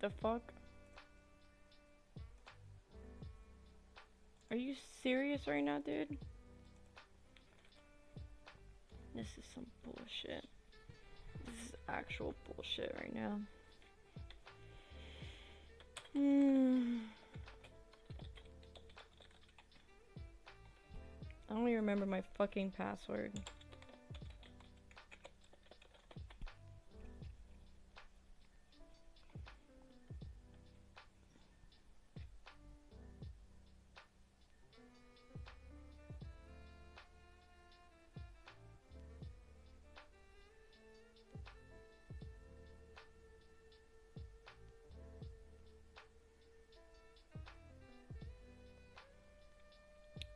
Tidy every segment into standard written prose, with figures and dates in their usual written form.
The fuck? Are you serious right now, dude? This is some bullshit. This is actual bullshit right now. I don't even remember my fucking password.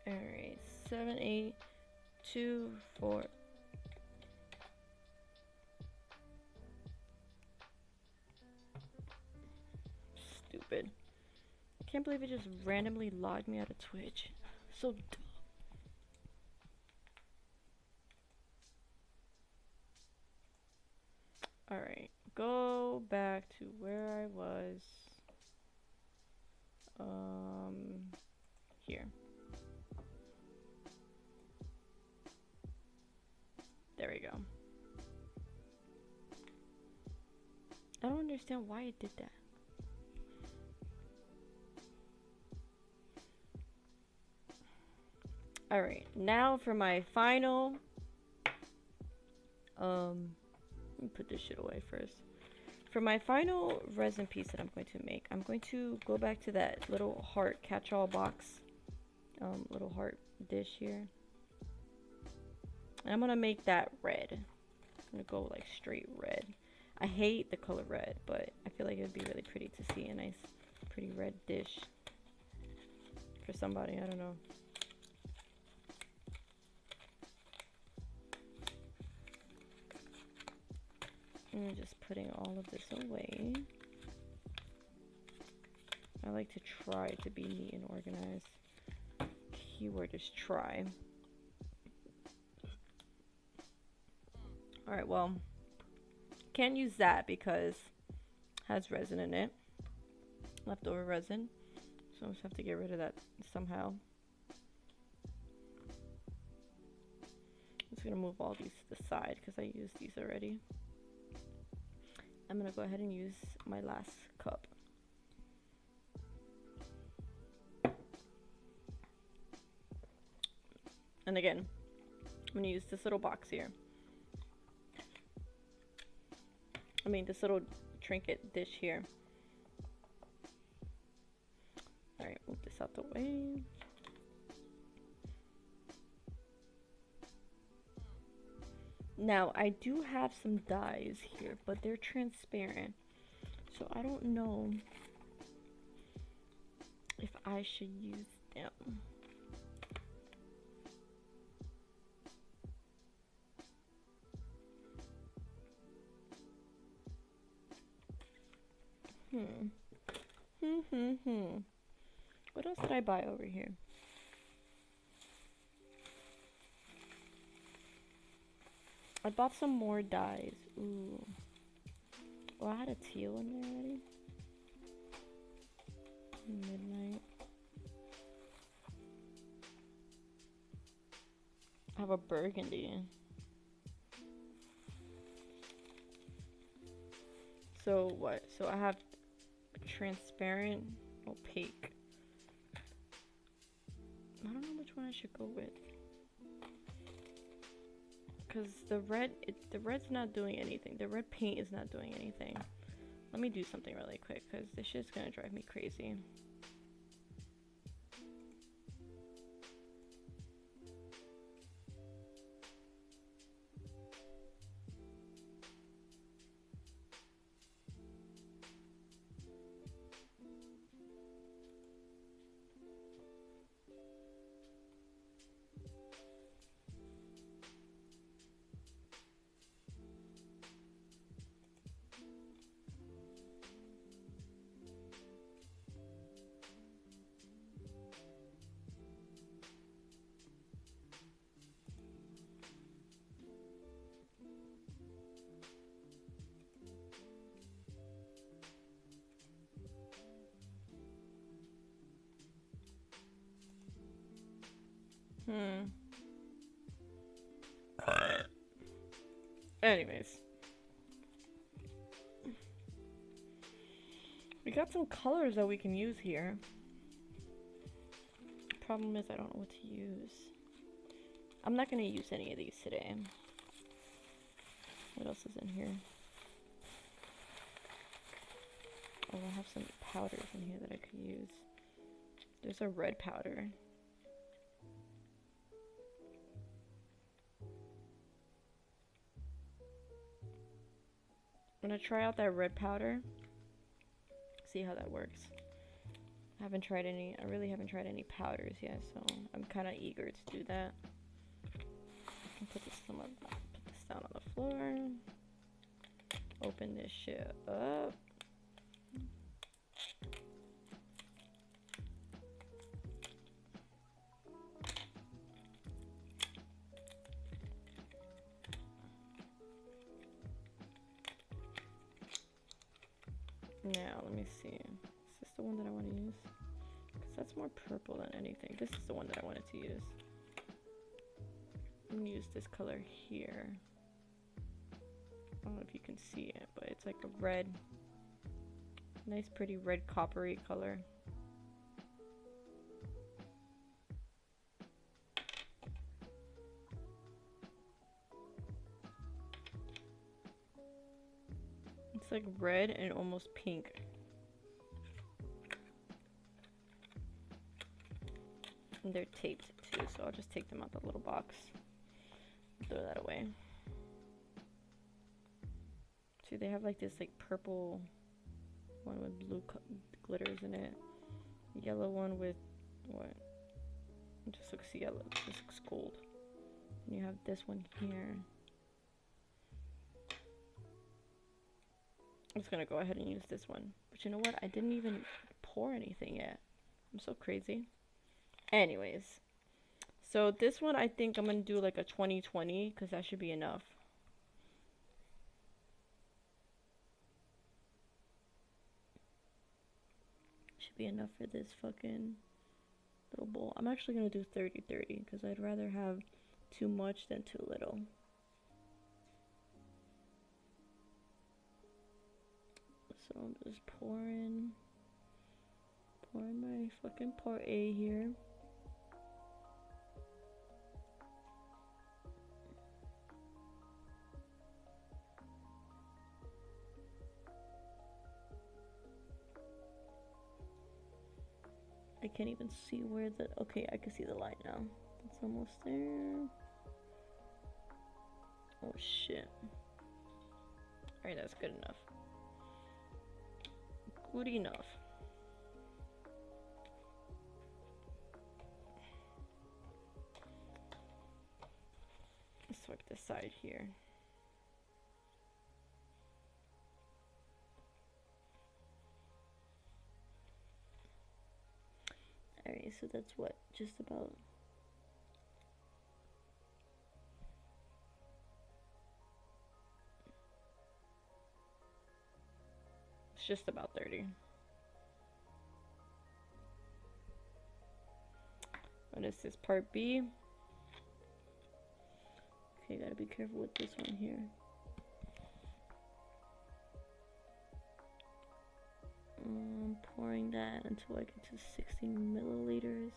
Alright, 7, 8, 2, 4. Stupid. I can't believe it just randomly logged me out of Twitch. So dumb. Alright, go back to where I was. Here. There we go. I don't understand why it did that. Alright, now for my final. Let me put this shit away first. For my final resin piece that I'm going to make, I'm going to go back to that little heart catch-all box. Little heart dish here. And I'm gonna make that red. I'm gonna go like straight red. I hate the color red, but I feel like it would be really pretty to see a nice, pretty red dish for somebody. I don't know. I'm just putting all of this away. I like to try to be neat and organized. Keyword is try. Alright, well, can't use that because it has resin in it. Leftover resin. So I just have to get rid of that somehow. I'm just gonna move all these to the side because I used these already. I'm gonna go ahead and use my last cup. And again, I'm gonna use this little box here. I mean, this little trinket dish here. Alright, move this out the way. Now, I do have some dyes here, but they're transparent. So I don't know if I should use them. What else did I buy over here? I bought some more dyes. Ooh. Oh, I had a teal in there already. Midnight. I have a burgundy. So what? So I have transparent, opaque. I don't know which one I should go with. Because the red's not doing anything. The red paint is not doing anything. Let me do something really quick because this shit's gonna drive me crazy. Hmm. Anyways. We got some colors that we can use here. Problem is I don't know what to use. I'm not gonna use any of these today. What else is in here? Oh, I have some powders in here that I could use. There's a red powder. I'm gonna try out that red powder. See how that works. I really haven't tried any powders yet, so I'm kind of eager to do that. I can put this down on the floor. Open this shit up. Now, let me see. Is this the one that I want to use? Because that's more purple than anything. This is the one that I wanted to use. I'm going to use this color here. I don't know if you can see it, but it's like a red. Nice, pretty red coppery color. It's like red and almost pink. And they're taped too, so I'll just take them out the little box. Throw that away. See, they have like this like purple one with blue glitters in it. Yellow one with what? It just looks yellow. It just looks gold. And you have this one here. I'm just gonna go ahead and use this one. But you know what? I didn't even pour anything yet. I'm so crazy. Anyways. So this one I think I'm gonna do like a 20-20 because that should be enough. Should be enough for this fucking little bowl. I'm actually gonna do 30-30 because I'd rather have too much than too little. So I'm just pouring my fucking part A here. I can't even see where the, okay, I can see the light now. It's almost there. Oh shit. Alright, that's good enough. Good enough. Let's swipe this side here. Alright, so that's what, just about. It's just about 30. What is this, part B? Okay, gotta be careful with this one here. Pouring that until I get to 16 milliliters.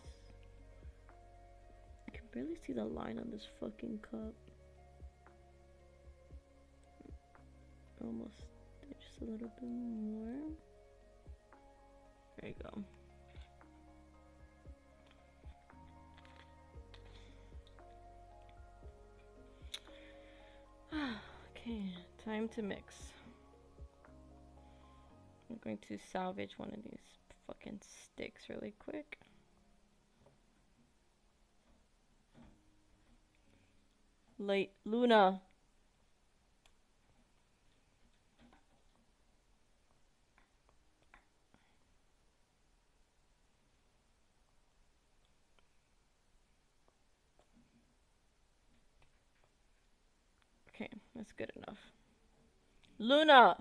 I can barely see the line on this fucking cup. Almost, just a little bit more. There you go. Okay, time to mix. I'm going to salvage one of these fucking sticks really quick. Luna. Okay, that's good enough. Luna!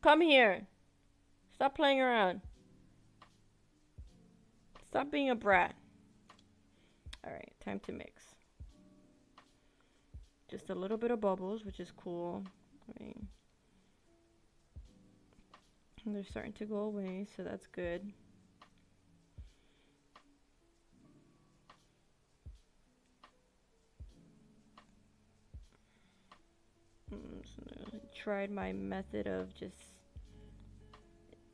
Come here. Stop playing around. Stop being a brat. Alright, time to mix. Just a little bit of bubbles, which is cool. I mean, they're starting to go away, so that's good. Tried my method of just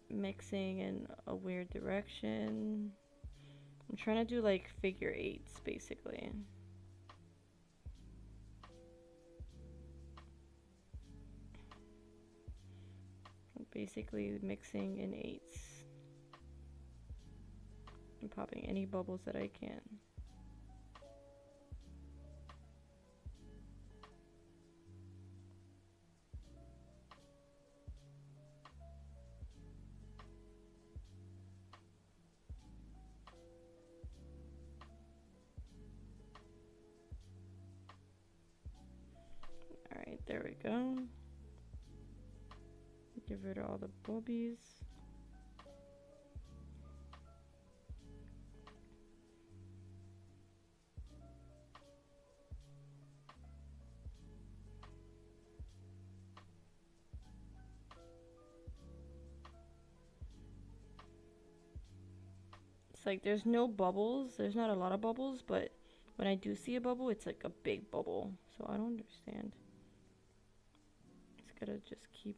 mixing in a weird direction. I'm trying to do like figure eights basically. Basically mixing in eights and popping any bubbles that I can. Alright, there we go. Get rid of all the bobbies. It's like there's no bubbles. There's not a lot of bubbles, but when I do see a bubble, it's like a big bubble. So I don't understand. Just gotta just keep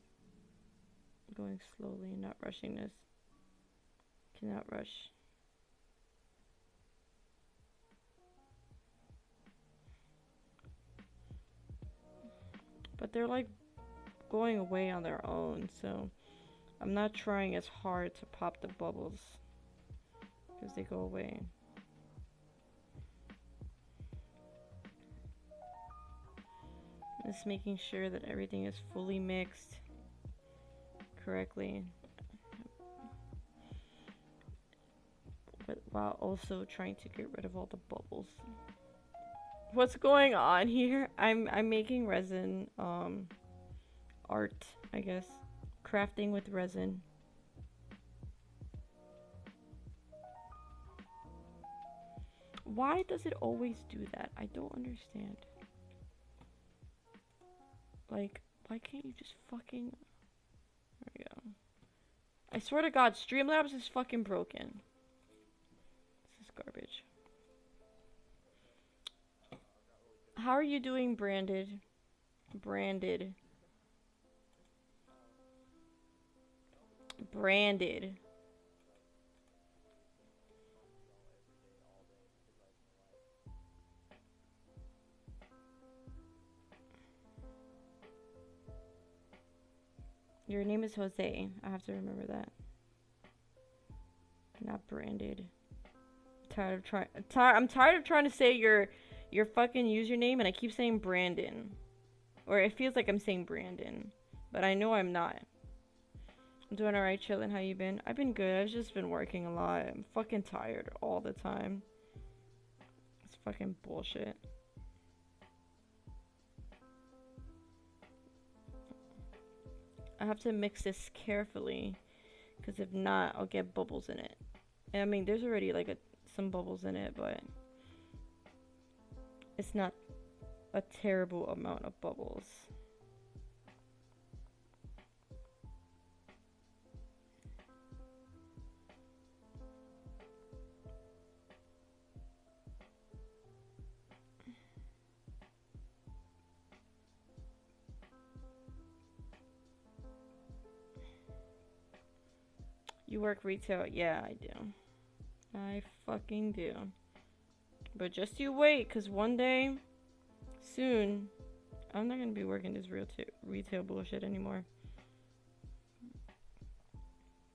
going slowly and not rushing this. Cannot rush. But they're like going away on their own, so I'm not trying as hard to pop the bubbles because they go away. Just making sure that everything is fully mixed correctly, but while also trying to get rid of all the bubbles. What's going on here? I'm making resin art, I guess. Crafting with resin. Why does it always do that? I don't understand. Like, why can't you just fucking... There we go. I swear to God, Streamlabs is fucking broken. This is garbage. How are you doing, Branded? Branded. Branded. Your name is Jose. I have to remember that. Not Branded. I'm tired of trying to say your fucking username, and I keep saying Brandon. Or it feels like I'm saying Brandon, but I know I'm not. I'm doing alright, chilling. How you been? I've been good. I've just been working a lot. I'm fucking tired all the time. It's fucking bullshit. I have to mix this carefully, because if not, I'll get bubbles in it. And I mean, there's already like some bubbles in it, but it's not a terrible amount of bubbles. You work retail? Yeah, I do. I fucking do. But just you wait, because one day, soon, I'm not going to be working this retail bullshit anymore.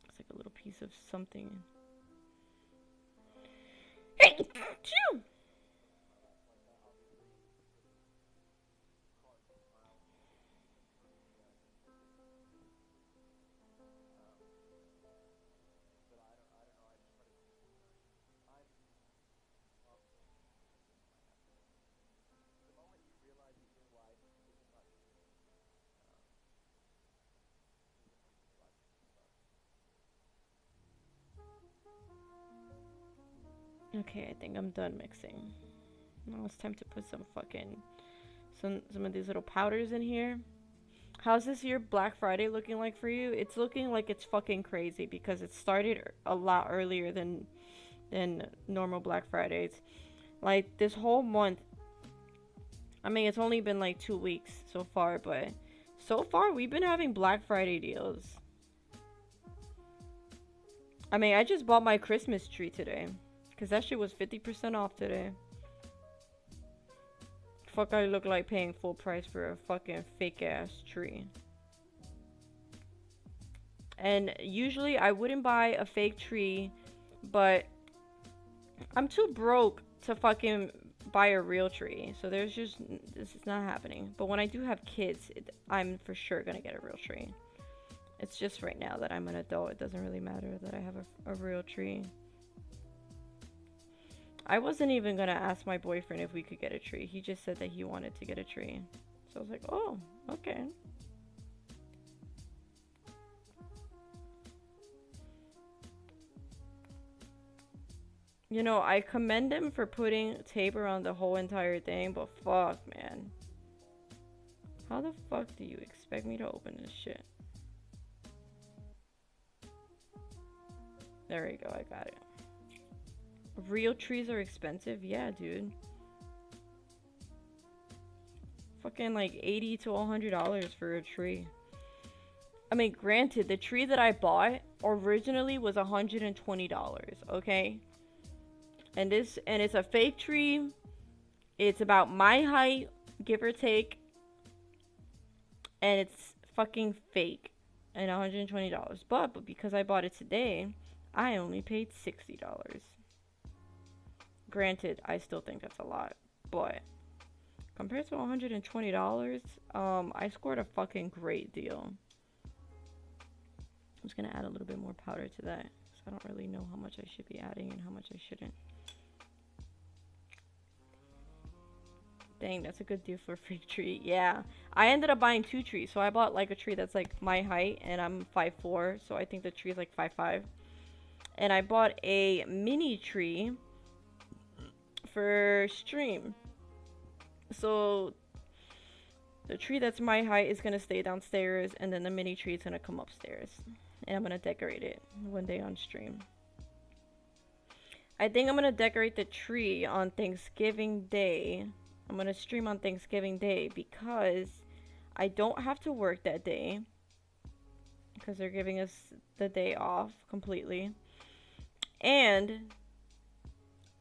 It's like a little piece of something. Hey! Phew! Okay, I think I'm done mixing. Now it's time to put some fucking some of these little powders in here. How's this year Black Friday looking like for you? It's looking like it's fucking crazy because it started a lot earlier than normal Black Fridays. Like this whole month, I mean it's only been like 2 weeks so far, but so far we've been having Black Friday deals. I mean I just bought my Christmas tree today because that shit was 50% off today. Fuck, I look like paying full price for a fucking fake ass tree. And usually I wouldn't buy a fake tree, but I'm too broke to fucking buy a real tree. So there's just, this is not happening. But when I do have kids, I'm for sure gonna get a real tree. It's just right now that I'm an adult, it doesn't really matter that I have a real tree. I wasn't even gonna ask my boyfriend if we could get a tree. He just said that he wanted to get a tree. So I was like, oh, okay. You know, I commend him for putting tape around the whole entire thing, but fuck, man. How the fuck do you expect me to open this shit? There we go, I got it. Real trees are expensive? Yeah, dude. Fucking like $80 to $100 for a tree. I mean, granted, the tree that I bought originally was $120, okay? And it's a fake tree. It's about my height, give or take. And it's fucking fake. And $120. But because I bought it today, I only paid $60. Granted, I still think that's a lot. But compared to $120, I scored a fucking great deal. I'm just gonna add a little bit more powder to that. So I don't really know how much I should be adding and how much I shouldn't. Dang, that's a good deal for a fake tree. Yeah, I ended up buying 2 trees. So I bought like a tree that's like my height and I'm 5'4", so I think the tree is like 5'5". And I bought a mini tree for stream. So the tree that's my height is gonna stay downstairs and then the mini tree is gonna come upstairs. And I'm gonna decorate it one day on stream. I think I'm gonna decorate the tree on Thanksgiving Day. I'm gonna stream on Thanksgiving Day because I don't have to work that day because they're giving us the day off completely. And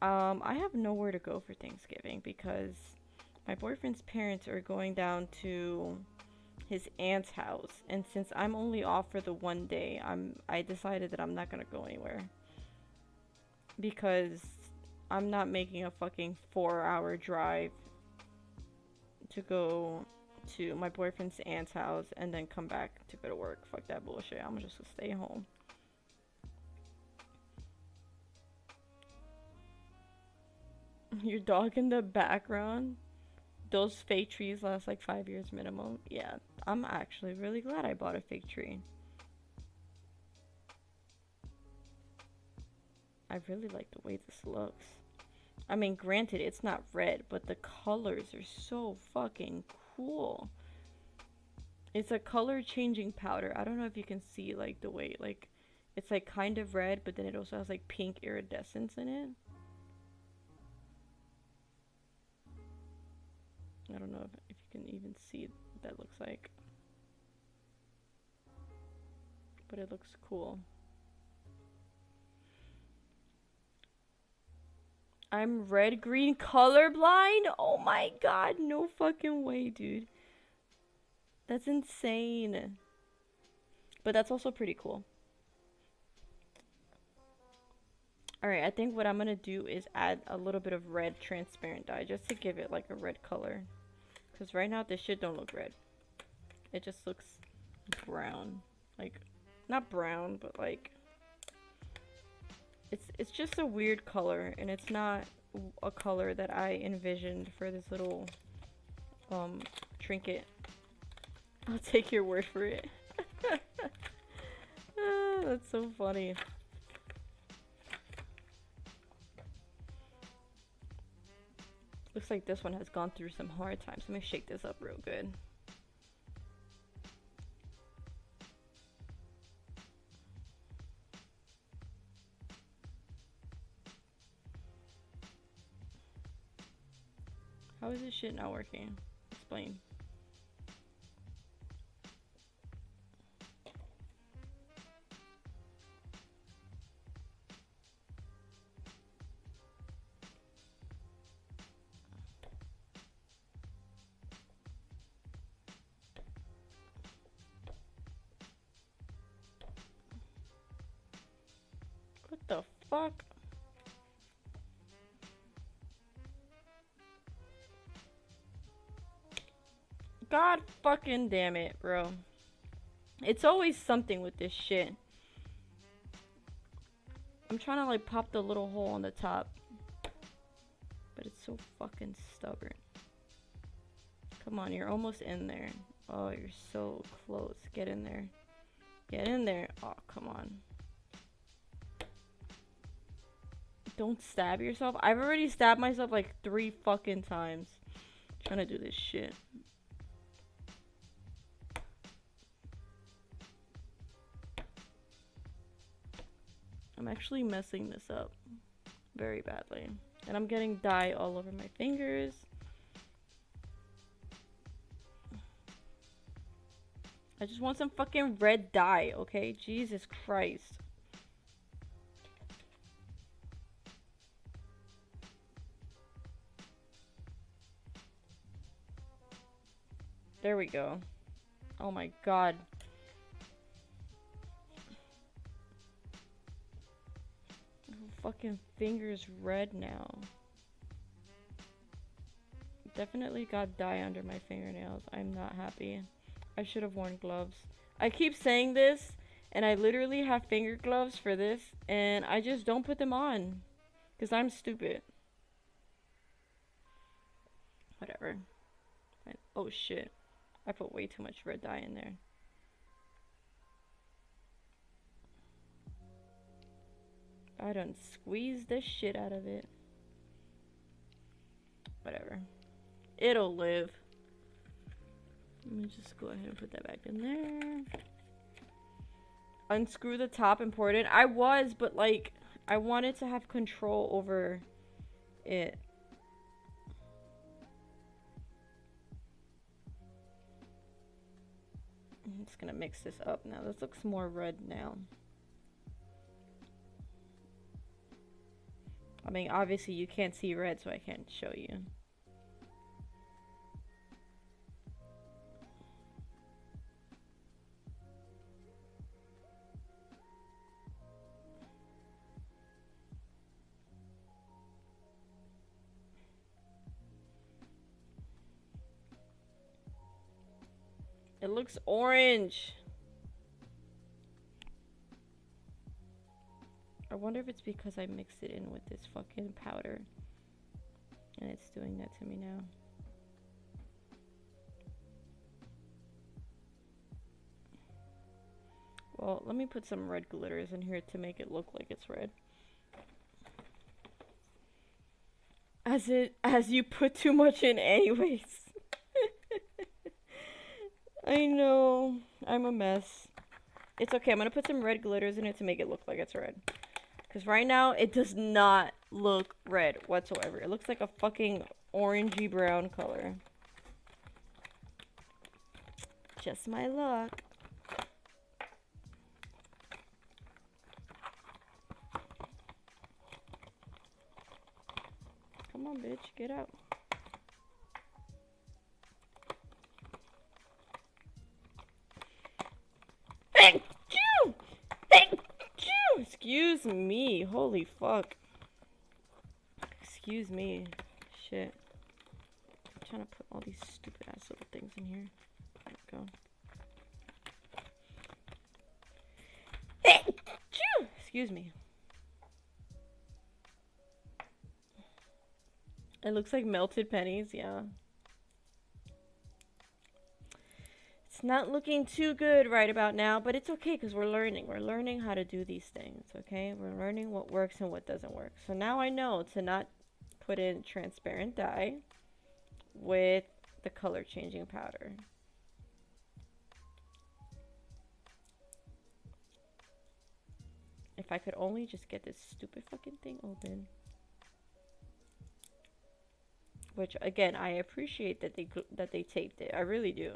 I have nowhere to go for Thanksgiving because my boyfriend's parents are going down to his aunt's house, and since I'm only off for the one day, I decided that I'm not gonna go anywhere because I'm not making a fucking 4-hour drive to go to my boyfriend's aunt's house and then come back to go to work. Fuck that bullshit. I'm just gonna stay home. Your dog in the background? Those fake trees last like 5 years minimum. Yeah, I'm actually really glad I bought a fake tree. I really like the way this looks. I mean, granted, it's not red, but the colors are so fucking cool. It's a color changing powder. I don't know if you can see like the way, like, it's like kind of red, but then it also has like pink iridescence in it. I don't know if you can even see what that looks like. But it looks cool. I'm red-green colorblind? Oh my god, no fucking way, dude. That's insane. But that's also pretty cool. Alright, I think what I'm gonna do is add a little bit of red transparent dye just to give it like a red color. Because right now this shit don't look red. It just looks brown. Like, not brown, but like... It's just a weird color, and it's not a color that I envisioned for this little trinket. I'll take your word for it. That's so funny. Looks like this one has gone through some hard times. Let me shake this up real good. How is this shit not working? Explain. What the fuck? God fucking damn it, bro. It's always something with this shit. I'm trying to like pop the little hole on the top, but it's so fucking stubborn. Come on, you're almost in there. Oh, you're so close. Get in there. Get in there. Oh, come on. Don't stab yourself. I've already stabbed myself like 3 fucking times trying to do this shit. I'm actually messing this up very badly. And I'm getting dye all over my fingers. I just want some fucking red dye, okay? Jesus Christ. There we go. Oh my god. Fucking fingers red now. Definitely got dye under my fingernails. I'm not happy. I should have worn gloves. I keep saying this, and I literally have finger gloves for this, and I just don't put them on. Because I'm stupid. Whatever. Oh shit. I put way too much red dye in there. I done squeezed the shit out of it. Whatever. It'll live. Let me just go ahead and put that back in there. Unscrew the top important. I was, but like, I wanted to have control over it. I'm just gonna mix this up now. This looks more red now. I mean, obviously you can't see red, so I can't show you. It looks orange. I wonder if it's because I mixed it in with this fucking powder. And it's doing that to me now. Well, let me put some red glitters in here to make it look like it's red. As you put too much in anyways. I know. I'm a mess. It's okay. I'm gonna put some red glitters in it to make it look like it's red. Because right now, it does not look red whatsoever. It looks like a fucking orangey brown color. Just my luck. Come on, bitch. Get out. Thank you! Thank you! Excuse me. Holy fuck. Excuse me. Shit. I'm trying to put all these stupid ass little things in here. There we go. Thank you! Excuse me. It looks like melted pennies, yeah. It's not looking too good right about now, but it's okay because we're learning. We're learning how to do these things, okay? We're learning what works and what doesn't work. So now I know to not put in transparent dye. with the color changing powder. If I could only just get this stupid fucking thing open. Which again, I appreciate that they taped it. I really do.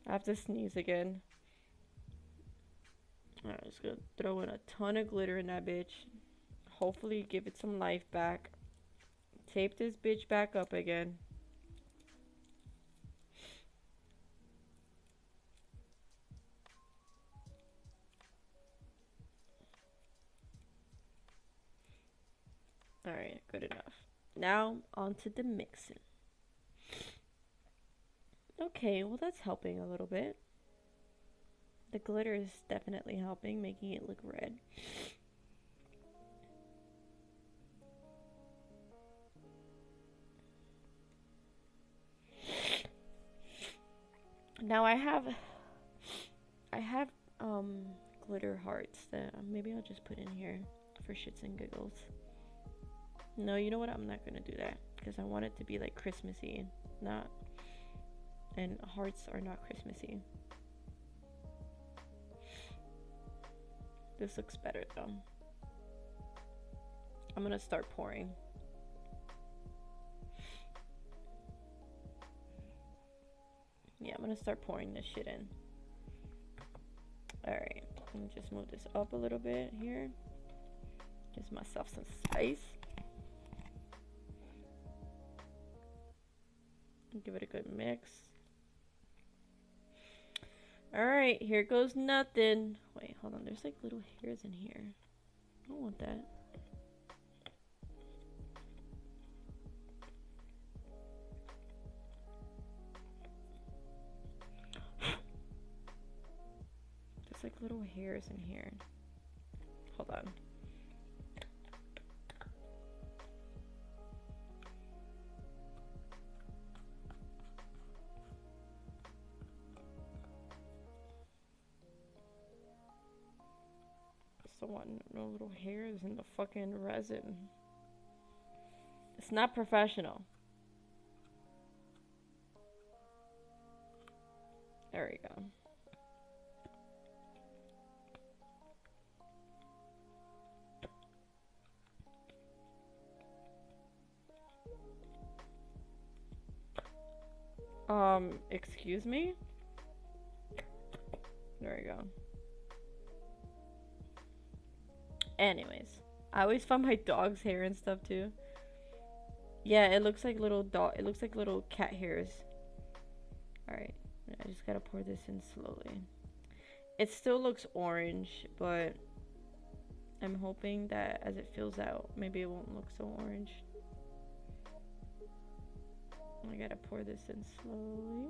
I have to sneeze again. Alright, just gonna throw in a ton of glitter in that bitch. Hopefully give it some life back. Tape this bitch back up again. Alright, good enough. Now, on to the mixing. Okay, well that's helping a little bit. The glitter is definitely helping, making it look red. Now I have glitter hearts that maybe I'll just put in here for shits and giggles. No, you know what? I'm not gonna do that because I want it to be like Christmassy, not. And hearts are not Christmassy. This looks better though. I'm gonna start pouring. Yeah, I'm gonna start pouring this shit in. Alright, let me just move this up a little bit here. Gives myself some space. Give it a good mix. Alright, here goes nothing. Wait, hold on. There's like little hairs in here. I don't want that. There's like little hairs in here. Hold on. Don't want no little hairs in the fucking resin. It's not professional. There we go. Excuse me? There we go. Anyways, I always find my dog's hair and stuff too. Yeah, it looks like little dog. It looks like little cat hairs. All right, I just gotta pour this in slowly. It still looks orange, but I'm hoping that as it fills out, maybe it won't look so orange. I gotta pour this in slowly.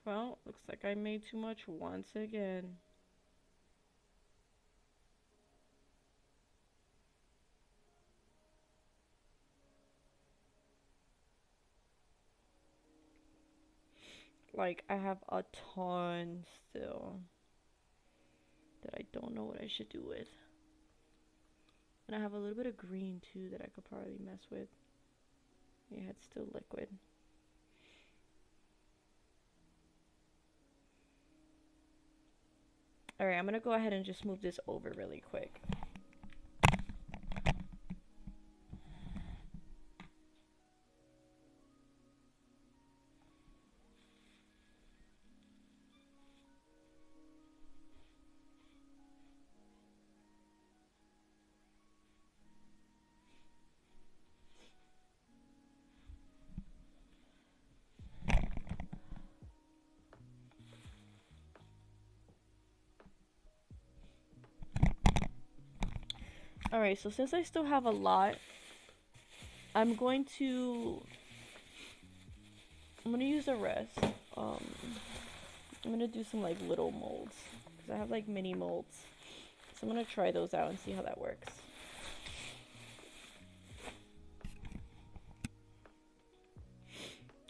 Well, looks like I made too much once again. Like, I have a ton still that I don't know what I should do with. And I have a little bit of green too that I could probably mess with. Yeah, it's still liquid. Alright, I'm gonna go ahead and just move this over really quick. Alright, so since I still have a lot, I'm going to I'm gonna use the rest. Um, I'm gonna do some like little molds because I have like mini molds. So I'm gonna try those out and see how that works.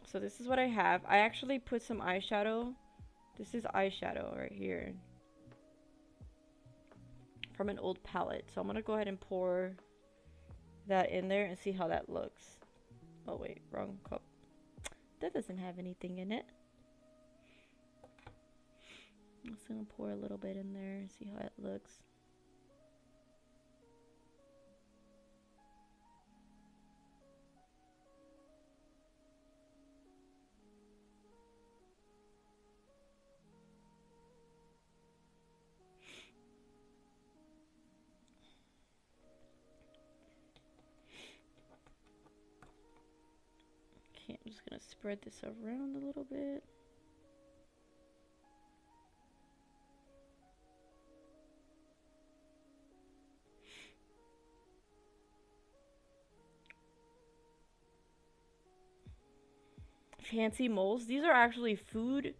So this is what I have. I actually put some eyeshadow. This is eyeshadow right here from an old palette. So I'm gonna go ahead and pour that in there and see how that looks. Oh wait, wrong cup. That doesn't have anything in it. I'm just gonna pour a little bit in there and see how it looks. Okay, I'm just gonna spread this around a little bit. Fancy molds. These are actually food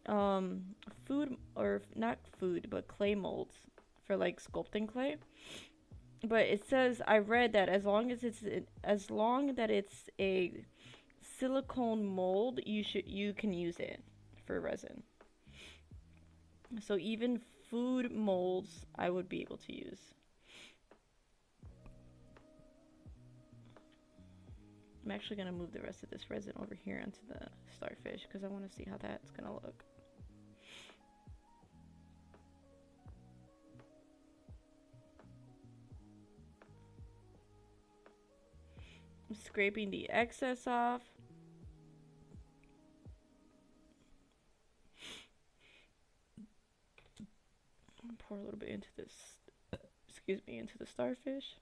or not food, but clay molds for like sculpting clay. But it says I read that as long that it's a silicone mold, you can use it for resin. So even food molds I would be able to use. I'm actually going to move the rest of this resin over here onto the starfish because I want to see how that's going to look. I'm scraping the excess off. Pour a little bit into this, excuse me, into the starfish.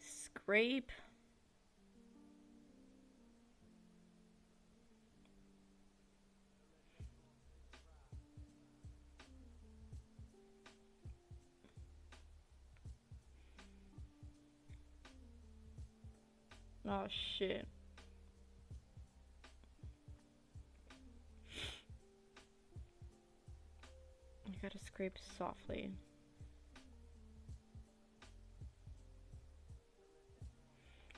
Scrape. Oh shit. I gotta scrape softly.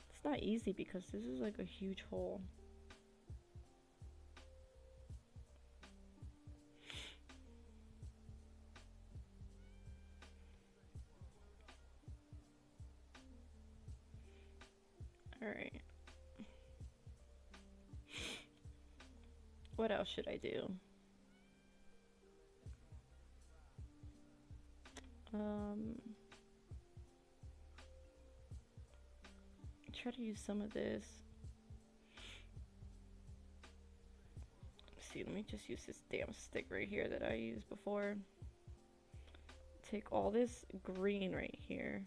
It's not easy because this is like a huge hole. Alright. What else should I do? Try to use some of this. Let's see, let me just use this damn stick right here that I used before. Take all this green right here.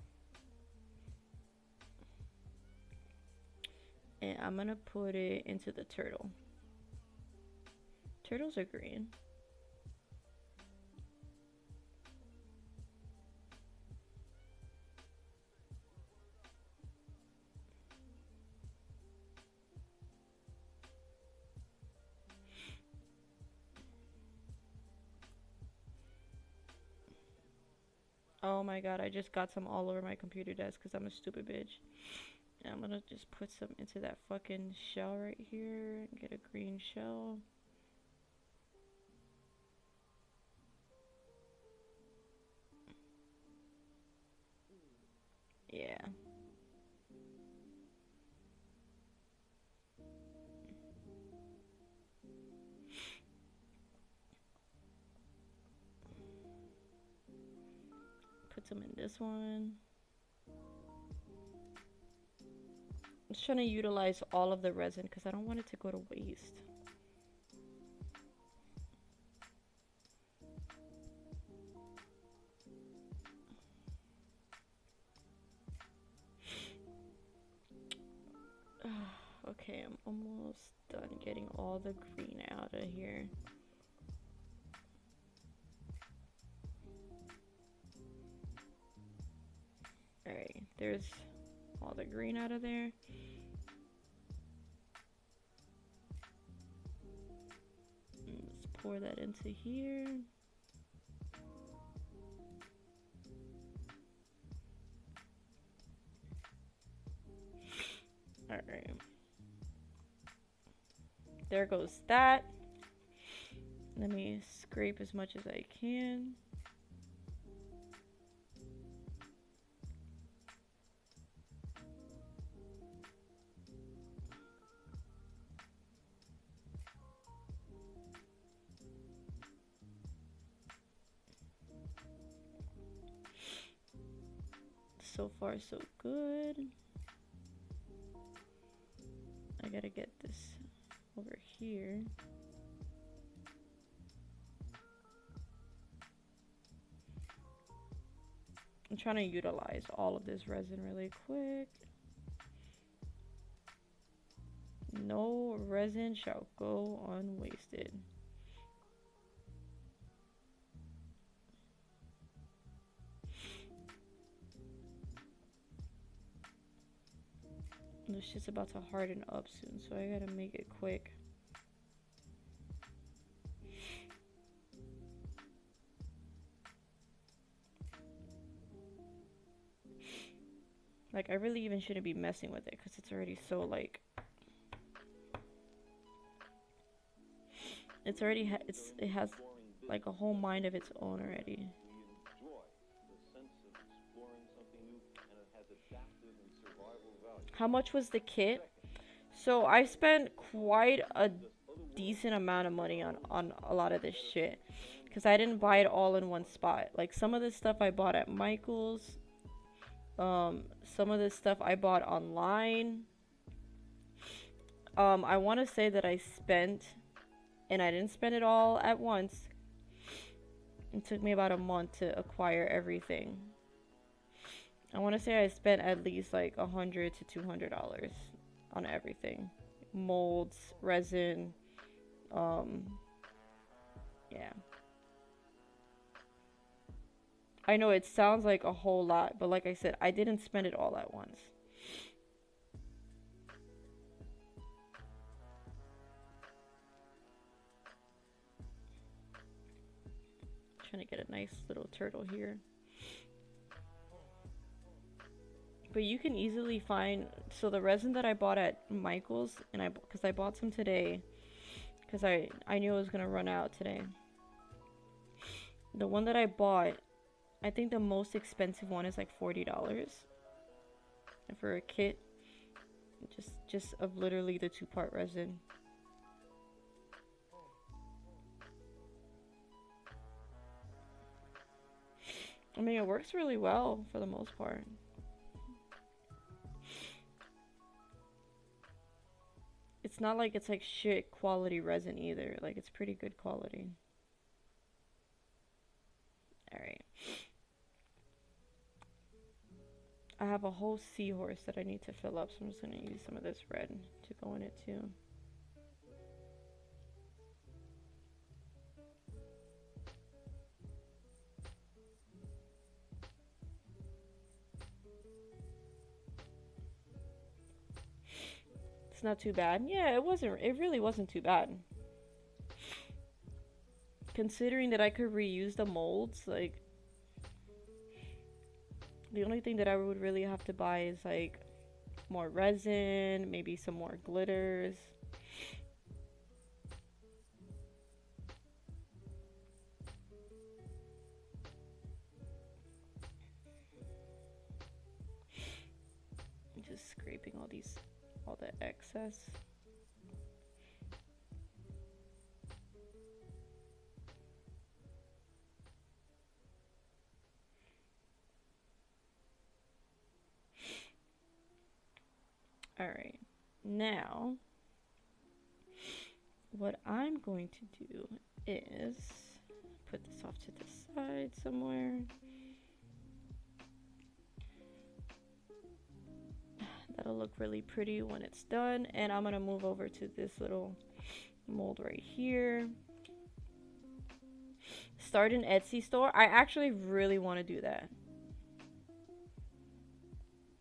And I'm gonna put it into the turtle. Turtles are green. Oh my god, I just got some all over my computer desk because I'm a stupid bitch. And I'm gonna just put some into that fucking shell right here and get a green shell. Yeah. Put some in this one. I'm just trying to utilize all of the resin because I don't want it to go to waste. Okay, I'm almost done getting all the green out of here. Alright, there's all the green out of there. Let's pour that into here. Alright. There goes that. Let me scrape as much as I can. So far, so good. I gotta get this over here. I'm trying to utilize all of this resin really quick. No resin shall go unwasted. This shit's about to harden up soon, so I gotta make it quick. Like, I really even shouldn't be messing with it because it's already so, like, it's already it has like a whole mind of its own already. How much was the kit? So I spent quite a decent amount of money on a lot of this shit because I didn't buy it all in one spot. Like, some of this stuff I bought at Michael's. Some of this stuff I bought online. I want to say that I spent, and I didn't spend it all at once. It took me about a month to acquire everything. I want to say I spent at least like $100 to $200 on everything. Molds, resin, yeah. I know it sounds like a whole lot, but like I said, I didn't spend it all at once. Trying to get a nice little turtle here. But you can easily find, so the resin that I bought at Michael's, and because I bought some today, because I knew it was gonna run out today. The one that I bought, I think the most expensive one is like $40. And for a kit, just of literally the 2-part resin. I mean, it works really well for the most part. It's not like it's like shit quality resin either. Like, it's pretty good quality. Alright. I have a whole seahorse that I need to fill up, so I'm just going to use some of this red to go in it too. It's not too bad. Yeah, it really wasn't too bad. Considering that I could reuse the molds, like, the only thing that I would really have to buy is like more resin, maybe some more glitters. Just scraping all the excess. Alright, now what I'm going to do is put this off to the side somewhere. That'll look really pretty when it's done. And I'm gonna move over to this little mold right here. Start an Etsy store. I actually really want to do that.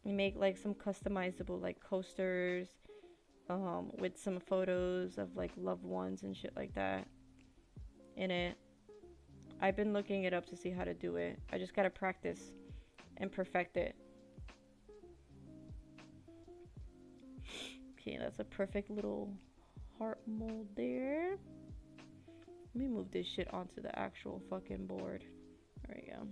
Make like some customizable like coasters with some photos of like loved ones and shit like that in it. I've been looking it up to see how to do it. I just gotta practice and perfect it. Okay, that's a perfect little heart mold there. Let me move this shit onto the actual fucking board. There we go.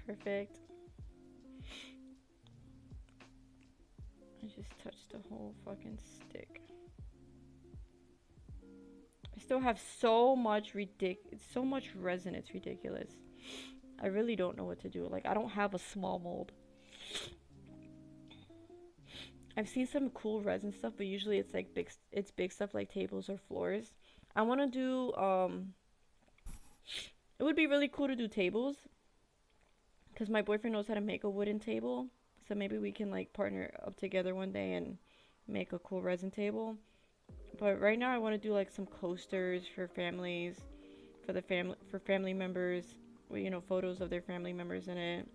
Perfect. I just touched the whole fucking stick. I still have so much resin, it's ridiculous. I really don't know what to do. Like, I don't have a small mold. I've seen some cool resin stuff, but usually it's like big stuff like tables or floors. I want to do it would be really cool to do tables because my boyfriend knows how to make a wooden table. So maybe we can like partner up together one day and make a cool resin table. But right now I want to do like some coasters for families, for family members, with, you know, photos of their family members in it.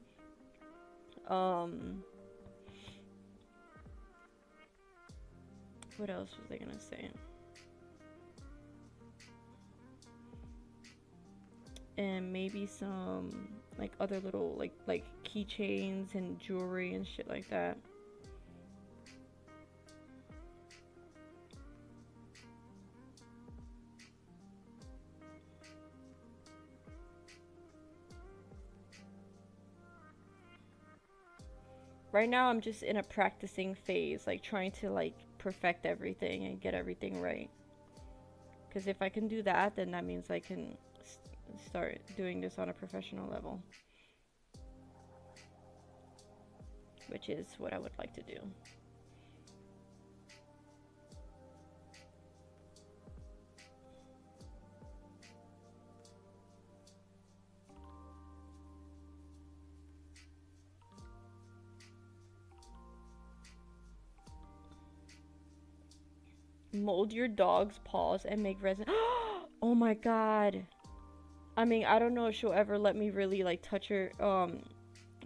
What else was I gonna say? And maybe some like other little like keychains and jewelry and shit like that. Right now I'm just in a practicing phase, like trying to like perfect everything and get everything right. Because if I can do that, then that means I can start doing this on a professional level, which is what I would like to do. Mold your dog's paws and make resin. Oh my god. I mean, I don't know if she'll ever let me really like touch her. I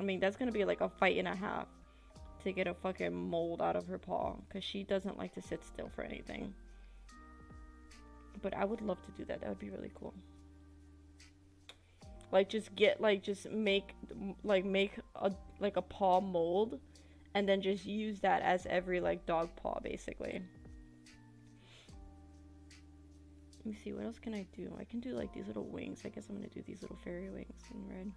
mean, that's gonna be like a fight and a half to get a fucking mold out of her paw because she doesn't like to sit still for anything. But I would love to do that. That would be really cool. Like just make a paw mold and then just use that as every like dog paw basically. Let me see, what else can I do? I can do like these little wings. I guess I'm gonna do these little fairy wings in red.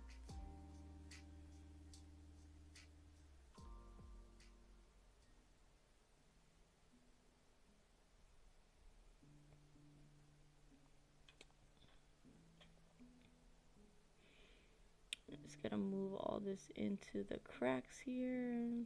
I'm just gonna move all this into the cracks here.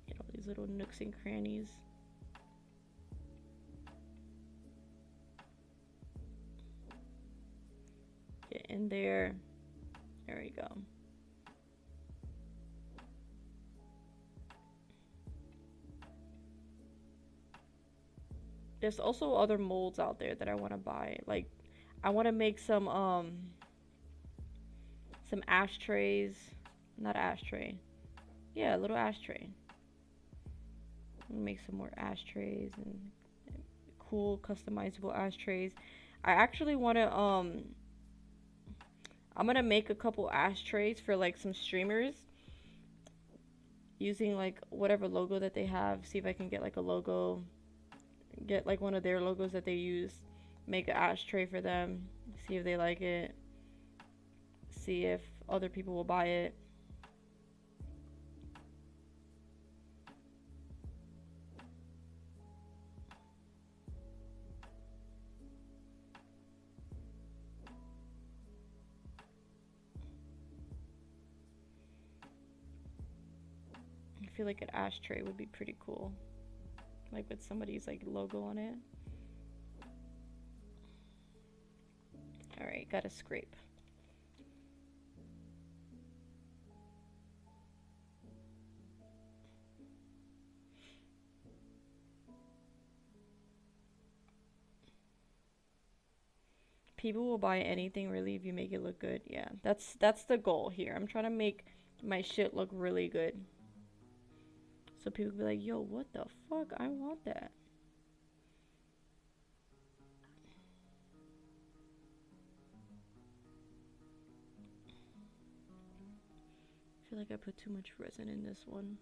Get all these little nooks and crannies. Get in there. There we go. There's also other molds out there that I want to buy. Like, I want to make some ashtrays. Not ashtray. Yeah, a little ashtray. Make some more ashtrays and cool customizable ashtrays. I actually want to I'm gonna make a couple ashtrays for like some streamers using like whatever logo that they have. See if I can get like a logo, get like one of their logos that they use, make an ashtray for them, see if they like it, see if other people will buy it. feel like an ashtray would be pretty cool. Like with somebody's like logo on it. Alright, gotta scrape. People will buy anything really if you make it look good. Yeah, that's the goal here. I'm trying to make my shit look really good. So people be like, yo, what the fuck? I want that. I feel like I put too much resin in this one.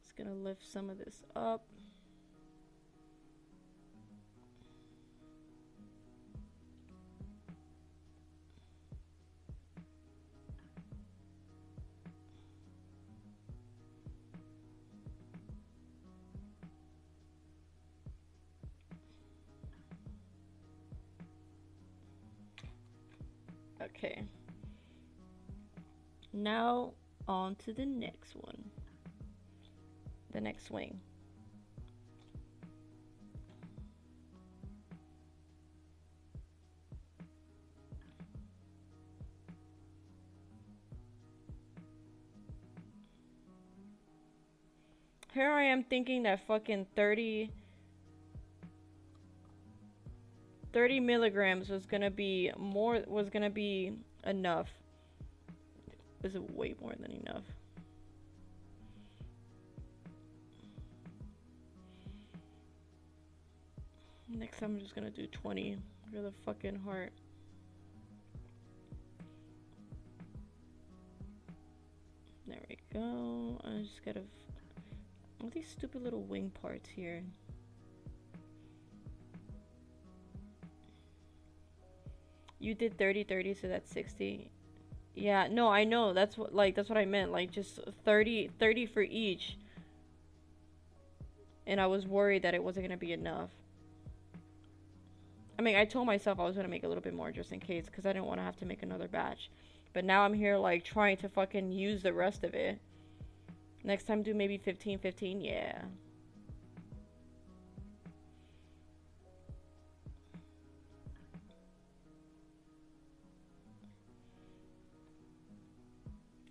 It's gonna lift some of this up. Okay. Now on to the next one. The next swing. Here I am thinking that fucking 30 milligrams was gonna be enough. This is way more than enough. Next time I'm just gonna do 20 for the fucking heart. There we go. I just gotta all these stupid little wing parts here. You did 30, so that's 60. Yeah, no, I know. That's what I meant. Like just 30 for each. And I was worried that it wasn't gonna be enough. I mean, I told myself I was gonna make a little bit more just in case, because I didn't want to have to make another batch. But now I'm here like trying to fucking use the rest of it. Next time do maybe 15, yeah.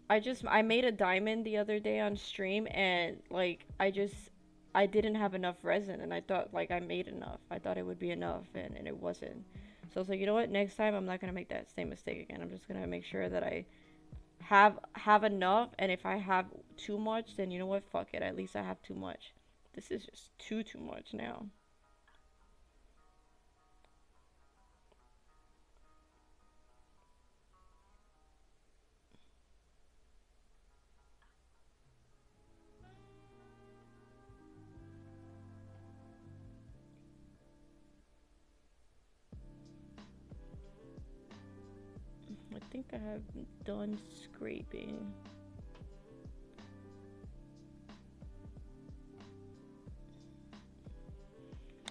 I made a diamond the other day on stream, and like I didn't have enough resin, and I thought like I made enough. I thought it would be enough, and it wasn't. So I was like, you know what? Next time I'm not gonna make that same mistake again. I'm just gonna make sure that I have enough, and if I have too much, then you know what? Fuck it. At least I have too much. This is just too much now. I think I have done scraping.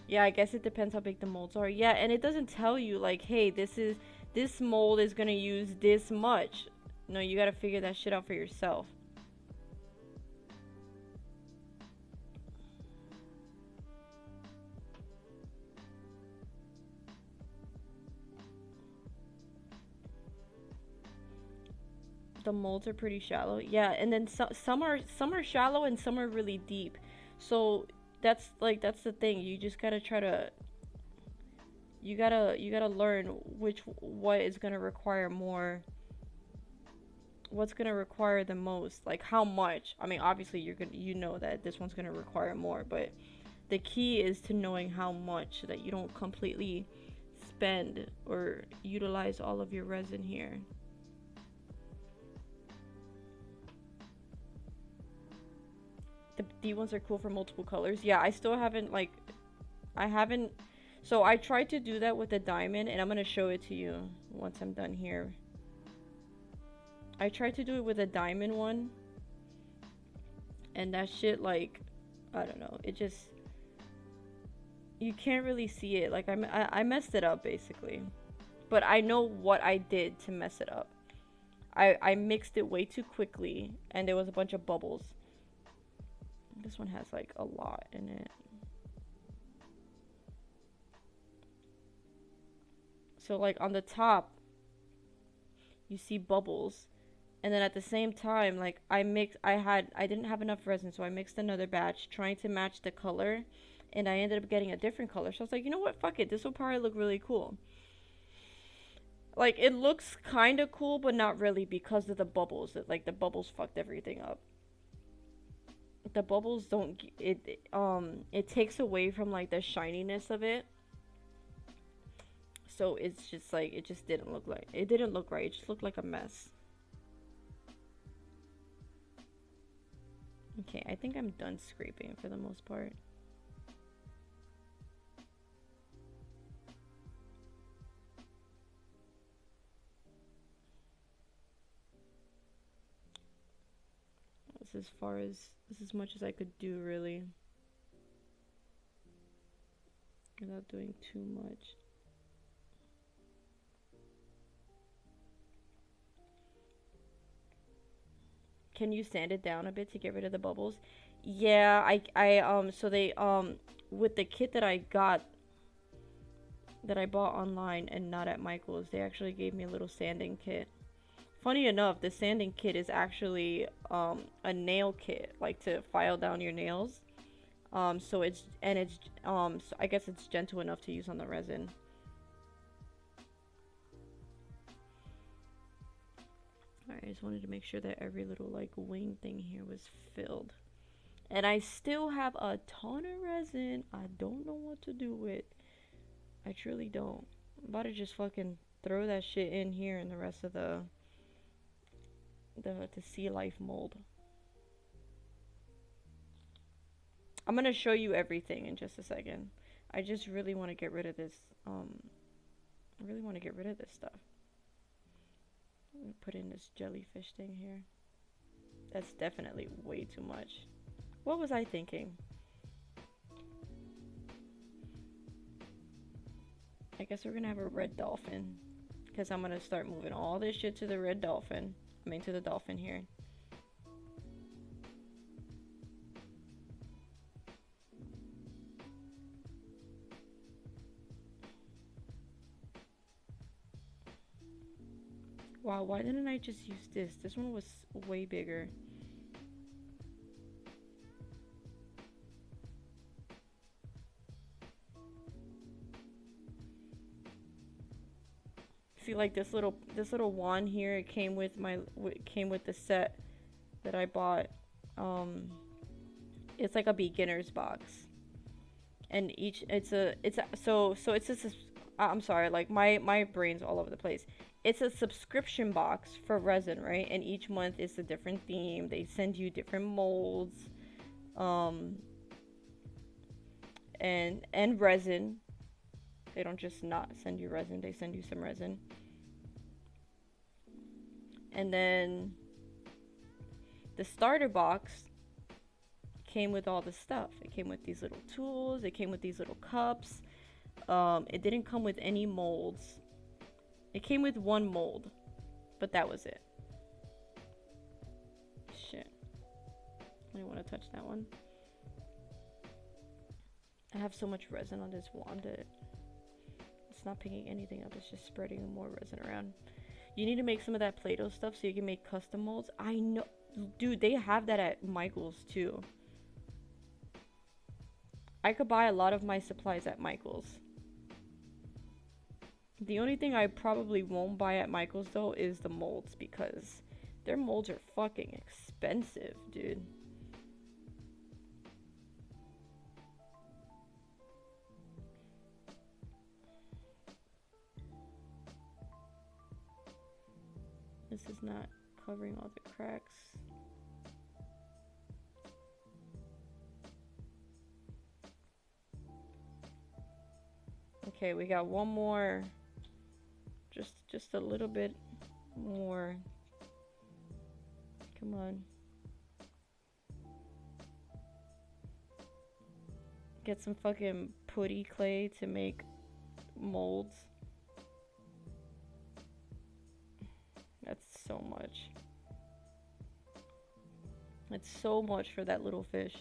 Yeah, I guess it depends how big the molds are. Yeah, and it doesn't tell you like, hey, this mold is gonna use this much. No, you gotta figure that shit out for yourself. The molds are pretty shallow. Yeah, and then some are shallow and some are really deep. So that's the thing. You just gotta try to you gotta learn what is gonna require more, what's gonna require the most, like how much. I mean, obviously you know that this one's gonna require more, but the key is to knowing how much, so that you don't completely spend or utilize all of your resin here. The D ones are cool for multiple colors. Yeah, I still haven't I haven't. So I tried to do that with the diamond, and I'm gonna show it to you once I'm done here. I tried to do it with a diamond one, and that shit, like, I don't know, it just, you can't really see it. Like I messed it up basically. but I know what I did to mess it up. I mixed it way too quickly, and there was a bunch of bubbles. This one has like a lot in it. So like on the top, you see bubbles, and then at the same time, like I didn't have enough resin, so I mixed another batch trying to match the color, and I ended up getting a different color. So I was like, you know what, fuck it, this will probably look really cool. Like it looks kind of cool, but not really because of the bubbles. Like the bubbles fucked everything up. The bubbles don't it takes away from like the shininess of it. So it's just like it just didn't look like it didn't look right. It just looked like a mess. Okay, I think I'm done scraping for the most part. This is as much as I could do really without doing too much. Can you sand it down a bit to get rid of the bubbles? Yeah, so they, with the kit that I got, that I bought online and not at Michael's, they actually gave me a little sanding kit. Funny enough, the sanding kit is actually, a nail kit, like to file down your nails. So so I guess it's gentle enough to use on the resin. Alright, I just wanted to make sure that every little like wing thing here was filled. And I still have a ton of resin. I don't know what to do with. I truly don't. I'm about to just fucking throw that shit in here and the rest of the sea life mold. I'm gonna show you everything in just a second. I just really want to get rid of this. I really want to get rid of this stuff. I'm gonna put in this jellyfish thing here. That's definitely way too much. What was I thinking? I guess we're gonna have a red dolphin. Because I'm gonna start moving all this shit to the red dolphin. I mean, to the dolphin here. Wow, why didn't I just use this? This one was way bigger. See, like this little wand here, it came with the set that I bought. It's like a beginner's box. And I'm sorry, like my brain's all over the place. It's a subscription box for resin, right? And each month is a different theme. They send you different molds, and resin. They don't just not send you resin, they send you some resin. And then the starter box came with all the stuff. It came with these little tools, it came with these little cups. It didn't come with any molds. It came with one mold, but that was it. Shit. I don't want to touch that one. I have so much resin on this wand that it's not picking anything up. It's just spreading more resin around. You need to make some of that Play-Doh stuff so you can make custom molds. I know. Dude, they have that at Michael's too. I could buy a lot of my supplies at Michael's. The only thing I probably won't buy at Michael's though is the molds, because their molds are fucking expensive, dude. This is not covering all the cracks. Okay, we got one more. Just a little bit more. Come on. Get some fucking putty clay to make molds. so much. It's so much for that little fish.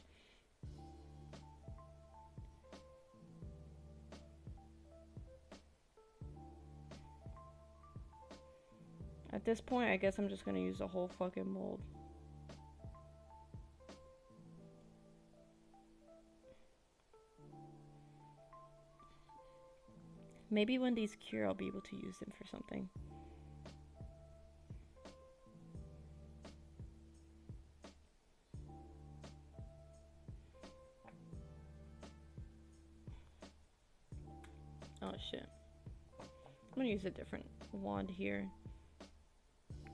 At this point, I guess I'm just gonna use the whole fucking mold. Maybe when these cure, I'll be able to use them for something. Oh shit. I'm gonna use a different wand here.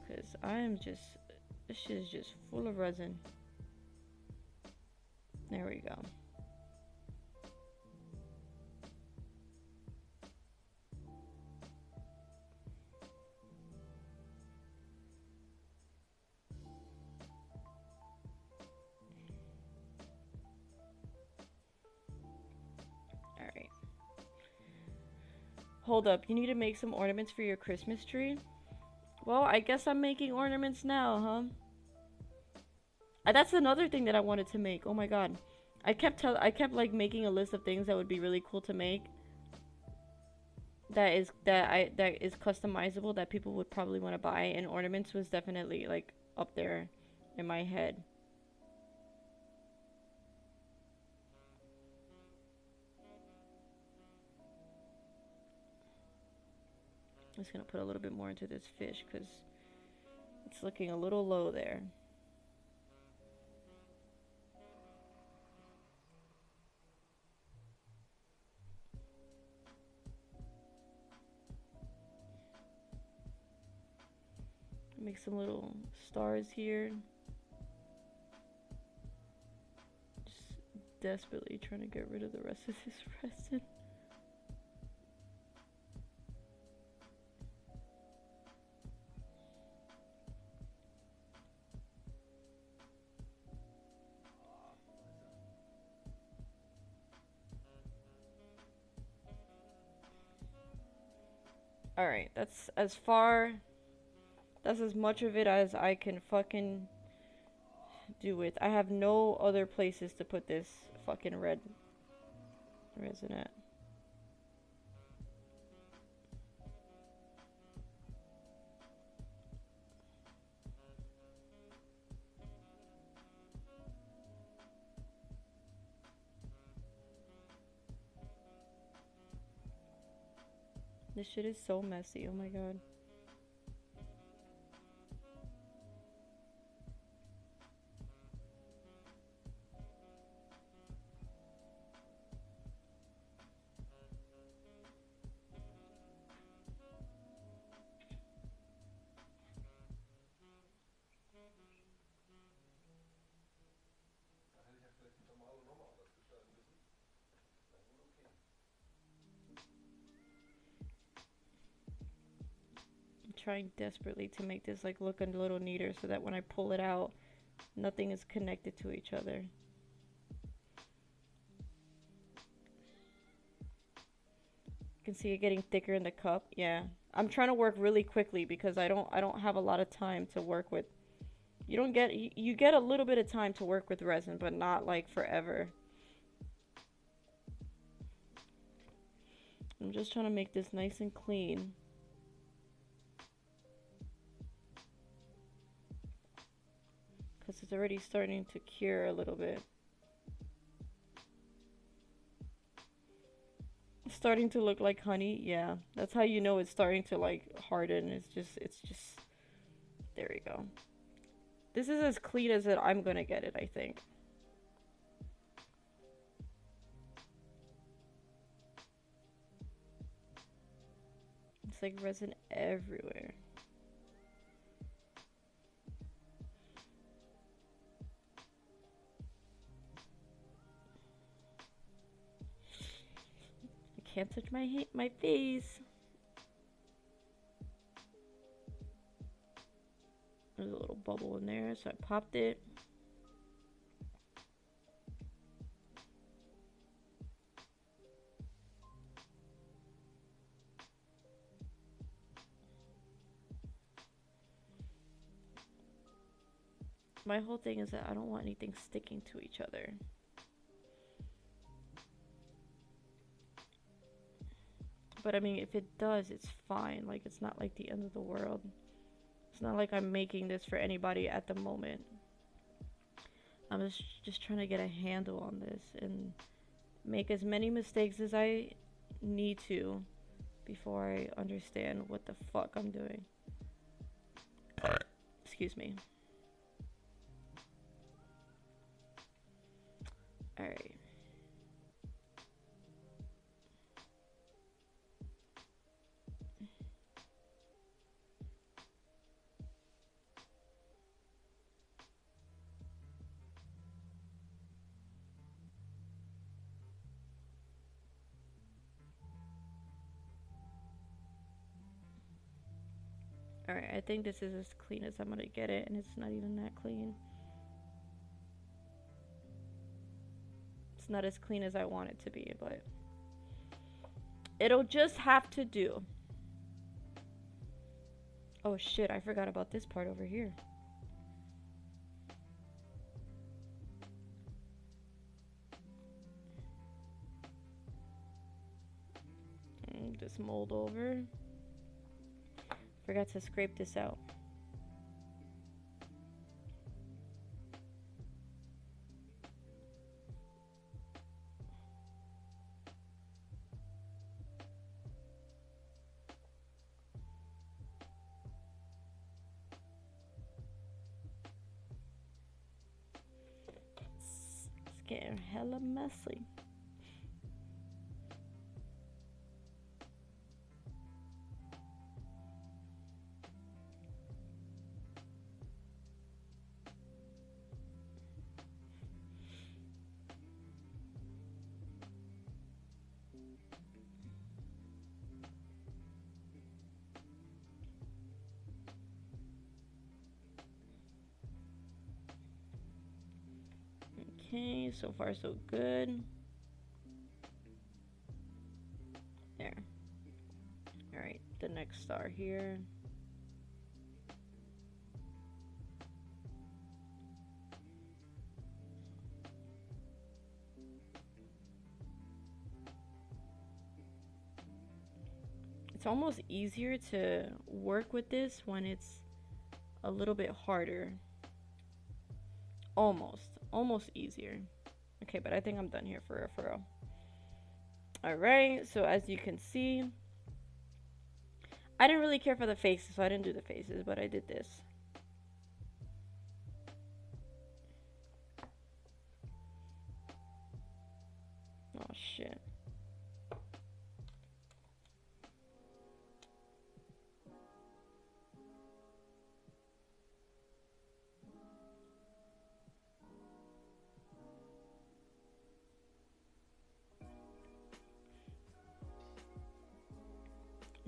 Because I'm just... This shit is just full of resin. There we go. Alright. Hold up, you need to make some ornaments for your Christmas tree? Well, I guess I'm making ornaments now, huh? That's another thing that I wanted to make. Oh my god. I kept like making a list of things that would be really cool to make. That is customizable that people would probably want to buy, and ornaments was definitely like up there in my head. I'm just gonna put a little bit more into this fish because it's looking a little low there. Make some little stars here. Just desperately trying to get rid of the rest of this resin. Alright, that's as much of it as I can fucking do with. I have no other places to put this fucking red resin at. This shit is so messy, oh my god. Trying desperately to make this like look a little neater so that when I pull it out, nothing is connected to each other. You can see it getting thicker in the cup. Yeah, I'm trying to work really quickly because I don't have a lot of time to work with. You get a little bit of time to work with resin, but not like forever. I'm just trying to make this nice and clean. Because it's already starting to cure a little bit. It's starting to look like honey. Yeah, that's how you know it's starting to like harden. It's just, there we go. This is as clean as I'm gonna get it, I think. It's like resin everywhere. Can't touch my face. There's a little bubble in there, so I popped it. My whole thing is that I don't want anything sticking to each other. But I mean, if it does, it's fine. Like, it's not like the end of the world. It's not like I'm making this for anybody at the moment. I'm just trying to get a handle on this and make as many mistakes as I need to before I understand what the fuck I'm doing. Excuse me. Alright. Alright, I think this is as clean as I'm gonna get it, and it's not even that clean. It's not as clean as I want it to be, but it'll just have to do. Oh shit, I forgot about this part over here. Just mold over. Forgot to scrape this out. It's getting hella messy. Okay, so far so good. There. Alright, the next star here. It's almost easier to work with this when it's a little bit harder. Almost easier. Okay, but I think I'm done here for real. Alright, so as you can see, I didn't really care for the faces, so I didn't do the faces, but I did this. Oh shit.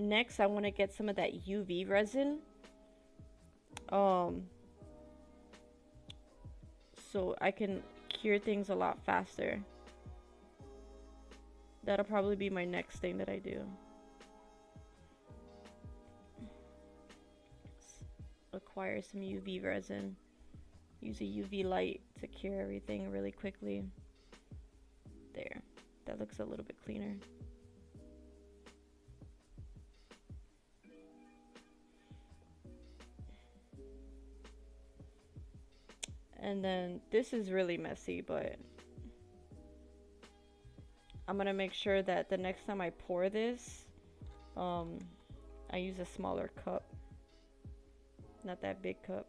Next, I want to get some of that UV resin. So I can cure things a lot faster. That'll probably be my next thing that I do. Acquire some UV resin. Use a UV light to cure everything really quickly. There. That looks a little bit cleaner. And then this is really messy, but I'm gonna make sure that the next time I pour this, I use a smaller cup, not that big cup.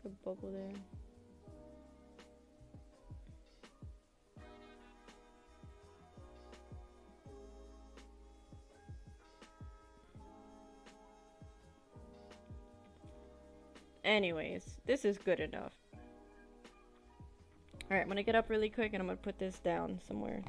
A bubble there. Anyways, this is good enough. Alright, I'm gonna get up really quick and I'm gonna put this down somewhere.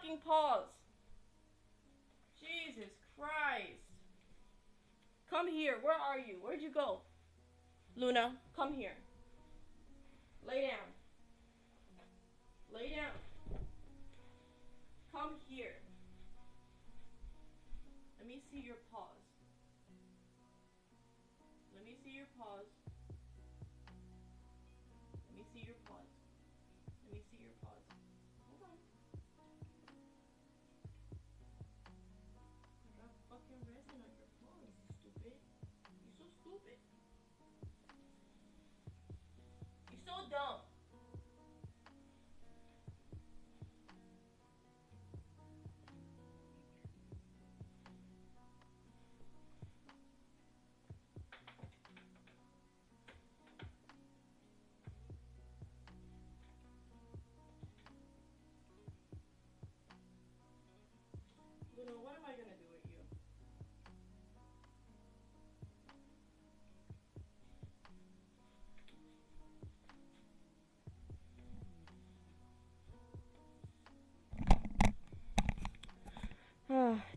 fucking paws. Jesus Christ. Come here. Where are you? Where'd you go? Luna, come here. Lay down. Lay down. Come here. Let me see your paws. Let me see your paws. Let me see your paws. Let me see your paws. Hold on. I got fucking resin on your paws, stupid. You're so stupid. You're so dumb. Luna, what am I gonna do with you?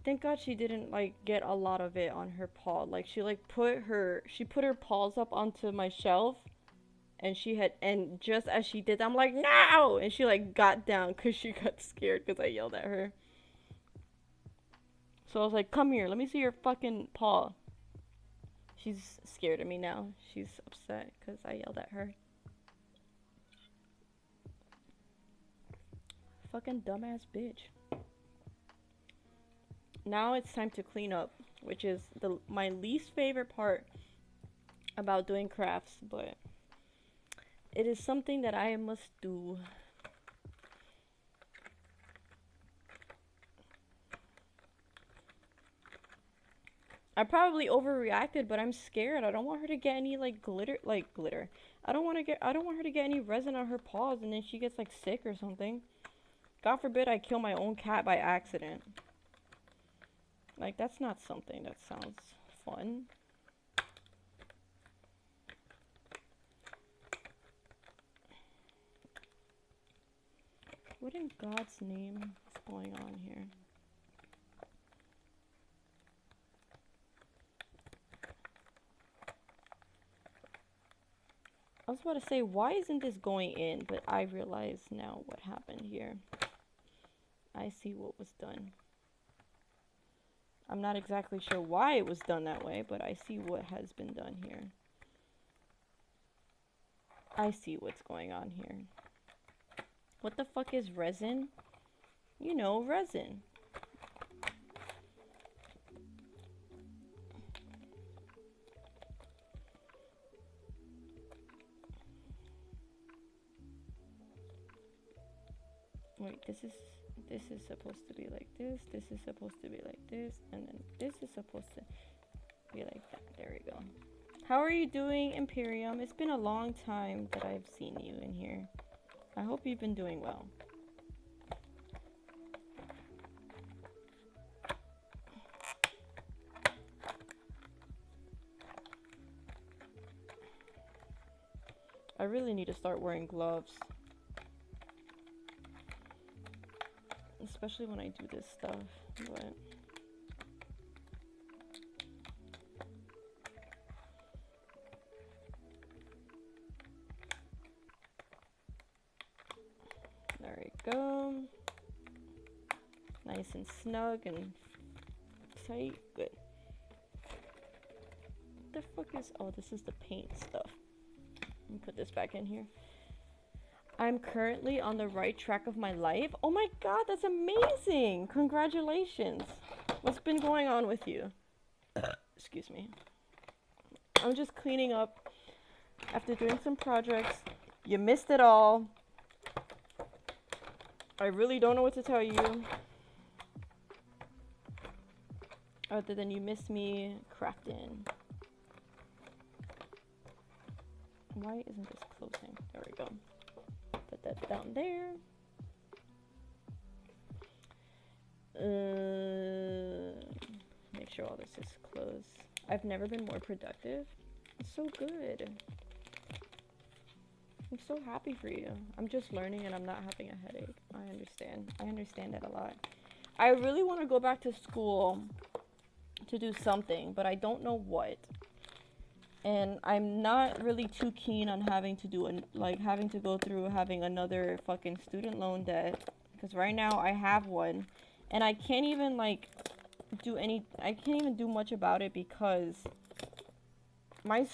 Thank God she didn't like get a lot of it on her paw. Like she put her paws up onto my shelf, and just as she did that, I'm like, no, and she like got down because she got scared because I yelled at her. So I was like, come here, let me see your fucking paw. She's scared of me now. She's upset because I yelled at her. Fucking dumbass bitch. Now it's time to clean up, which is my least favorite part about doing crafts, but it is something that I must do. I probably overreacted, but I'm scared. I don't want her to get any glitter. I don't want her to get any resin on her paws and then she gets like sick or something. God forbid I kill my own cat by accident. Like, that's not something that sounds fun. What in God's name is going on here? I was about to say, why isn't this going in? But I realize now what happened here. I see what was done. I'm not exactly sure why it was done that way, but I see what has been done here. I see what's going on here. What the fuck is resin? You know, resin. Wait, this is supposed to be like this is supposed to be like this, and then this is supposed to be like that. There we go. How are you doing, Imperium? It's been a long time that I've seen you in here. I hope you've been doing well. I really need to start wearing gloves. Especially when I do this stuff, but there we go. Nice and snug and tight. Good. What the fuck is... Oh, this is the paint stuff. Let me put this back in here. I'm currently on the right track of my life. Oh my god, that's amazing! Congratulations. What's been going on with you? Excuse me. I'm just cleaning up after doing some projects. You missed it all. I really don't know what to tell you. Other than you missed me crafting. Why isn't this closing? There we go. Put that down there. Make sure all this is closed. I've never been more productive. It's so good. I'm so happy for you. I'm just learning and I'm not having a headache. I understand. I understand that a lot. I really want to go back to school to do something, but I don't know what. And I'm not really too keen on having to do having to go through having another fucking student loan debt, because right now I have one and I can't even I can't even do much about it because my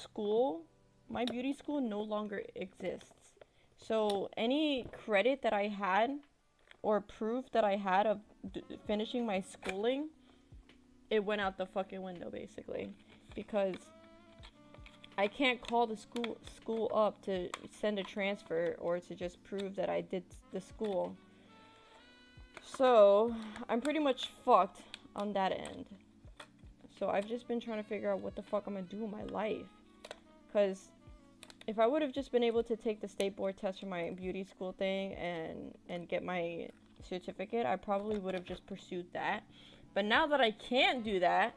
beauty school no longer exists. So any credit that I had or proof that I had of finishing my schooling, it went out the fucking window basically, because I can't call the school up to send a transfer or to just prove that I did the school. So I'm pretty much fucked on that end. So I've just been trying to figure out what the fuck I'm gonna do in my life. Because if I would have just been able to take the state board test for my beauty school thing and get my certificate, I probably would have just pursued that. But now that I can't do that,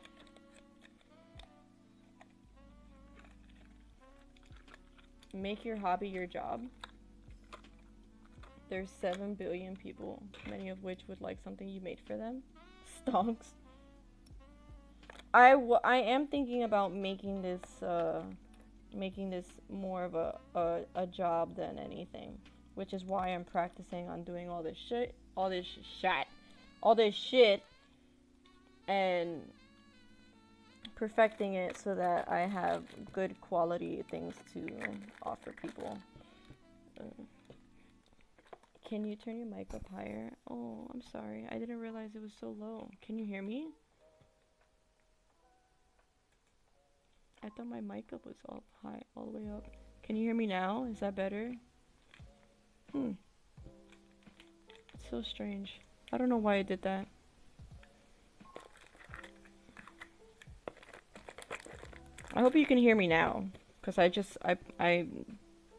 make your hobby your job. There's 7 billion people, many of which would like something you made for them. Stonks. I am thinking about making this more of a job than anything, which is why I'm practicing on doing all this shit, and perfecting it so that I have good quality things to offer people. Can you turn your mic up higher? Oh, I'm sorry. I didn't realize it was so low. Can you hear me? I thought my mic up was all high, all the way up. Can you hear me now? Is that better? It's so strange. I don't know why I did that. I hope you can hear me now, because I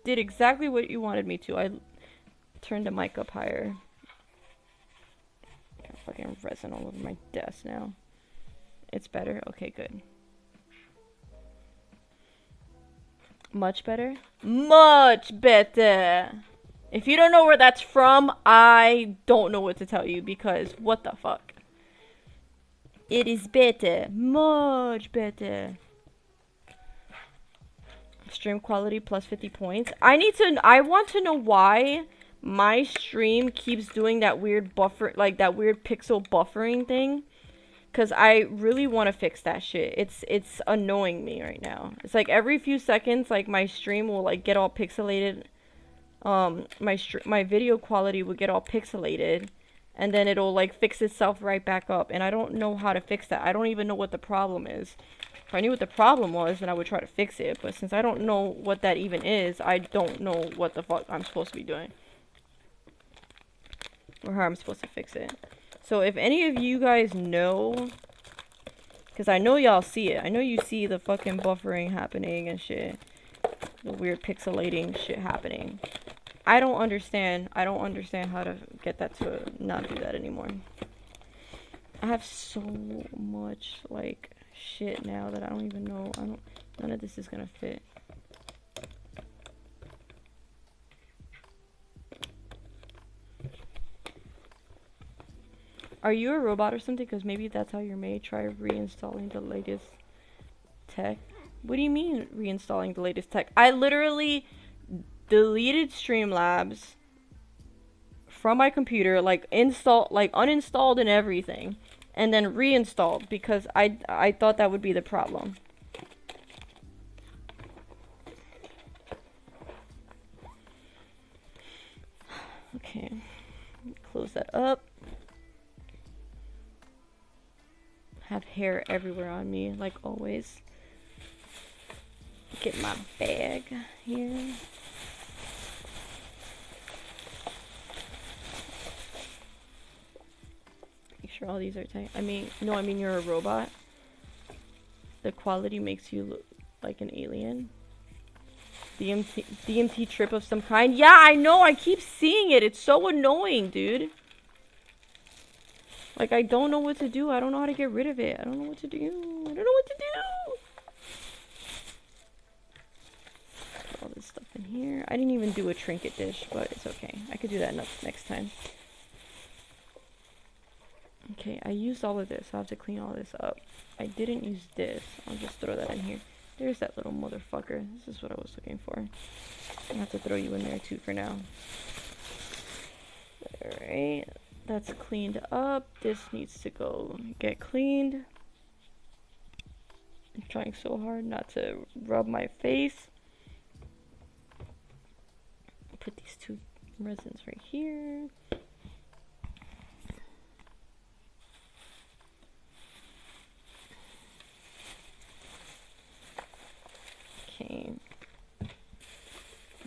did exactly what you wanted me to. I turned the mic up higher. Got fucking resin all over my desk now. It's better? Okay, good. Much better? Much better! If you don't know where that's from, I don't know what to tell you, because what the fuck? It is better. Much better. Stream quality plus 50 points. I want to know why my stream keeps doing that weird buffer, like that weird pixel buffering thing. Cause I really want to fix that shit. It's annoying me right now. It's like every few seconds, like my stream will like get all pixelated. My video quality will get all pixelated, and then it'll like fix itself right back up. And I don't know how to fix that. I don't even know what the problem is. If I knew what the problem was, then I would try to fix it. But since I don't know what that even is, I don't know what the fuck I'm supposed to be doing, or how I'm supposed to fix it. So if any of you guys know, because I know y'all see it. I know you see the fucking buffering happening and shit. The weird pixelating shit happening. I don't understand. I don't understand how to get that to not do that anymore. I have so much, like, shit now that I don't even know. None of this is gonna fit. Are you a robot or something? Because maybe that's how you're made. Try reinstalling the latest tech. What do you mean reinstalling the latest tech? I literally deleted Streamlabs from my computer, like uninstalled and everything, and then reinstalled because I thought that would be the problem. Okay, close that up. Have hair everywhere on me, like always. Get my bag here. Make sure all these are tight. I mean you're a robot. The quality makes you look like an alien. DMT trip of some kind. Yeah, I know. I keep seeing it. It's so annoying, dude. Like, I don't know what to do. I don't know how to get rid of it. I don't know what to do. I don't know what to do. Put all this stuff in here. I didn't even do a trinket dish, but it's okay. I could do that next time. Okay, I used all of this. I'll have to clean all this up. I didn't use this. I'll just throw that in here. There's that little motherfucker. This is what I was looking for. I have to throw you in there too for now. Alright, that's cleaned up. This needs to go get cleaned. I'm trying so hard not to rub my face. Put these two resins right here. Okay.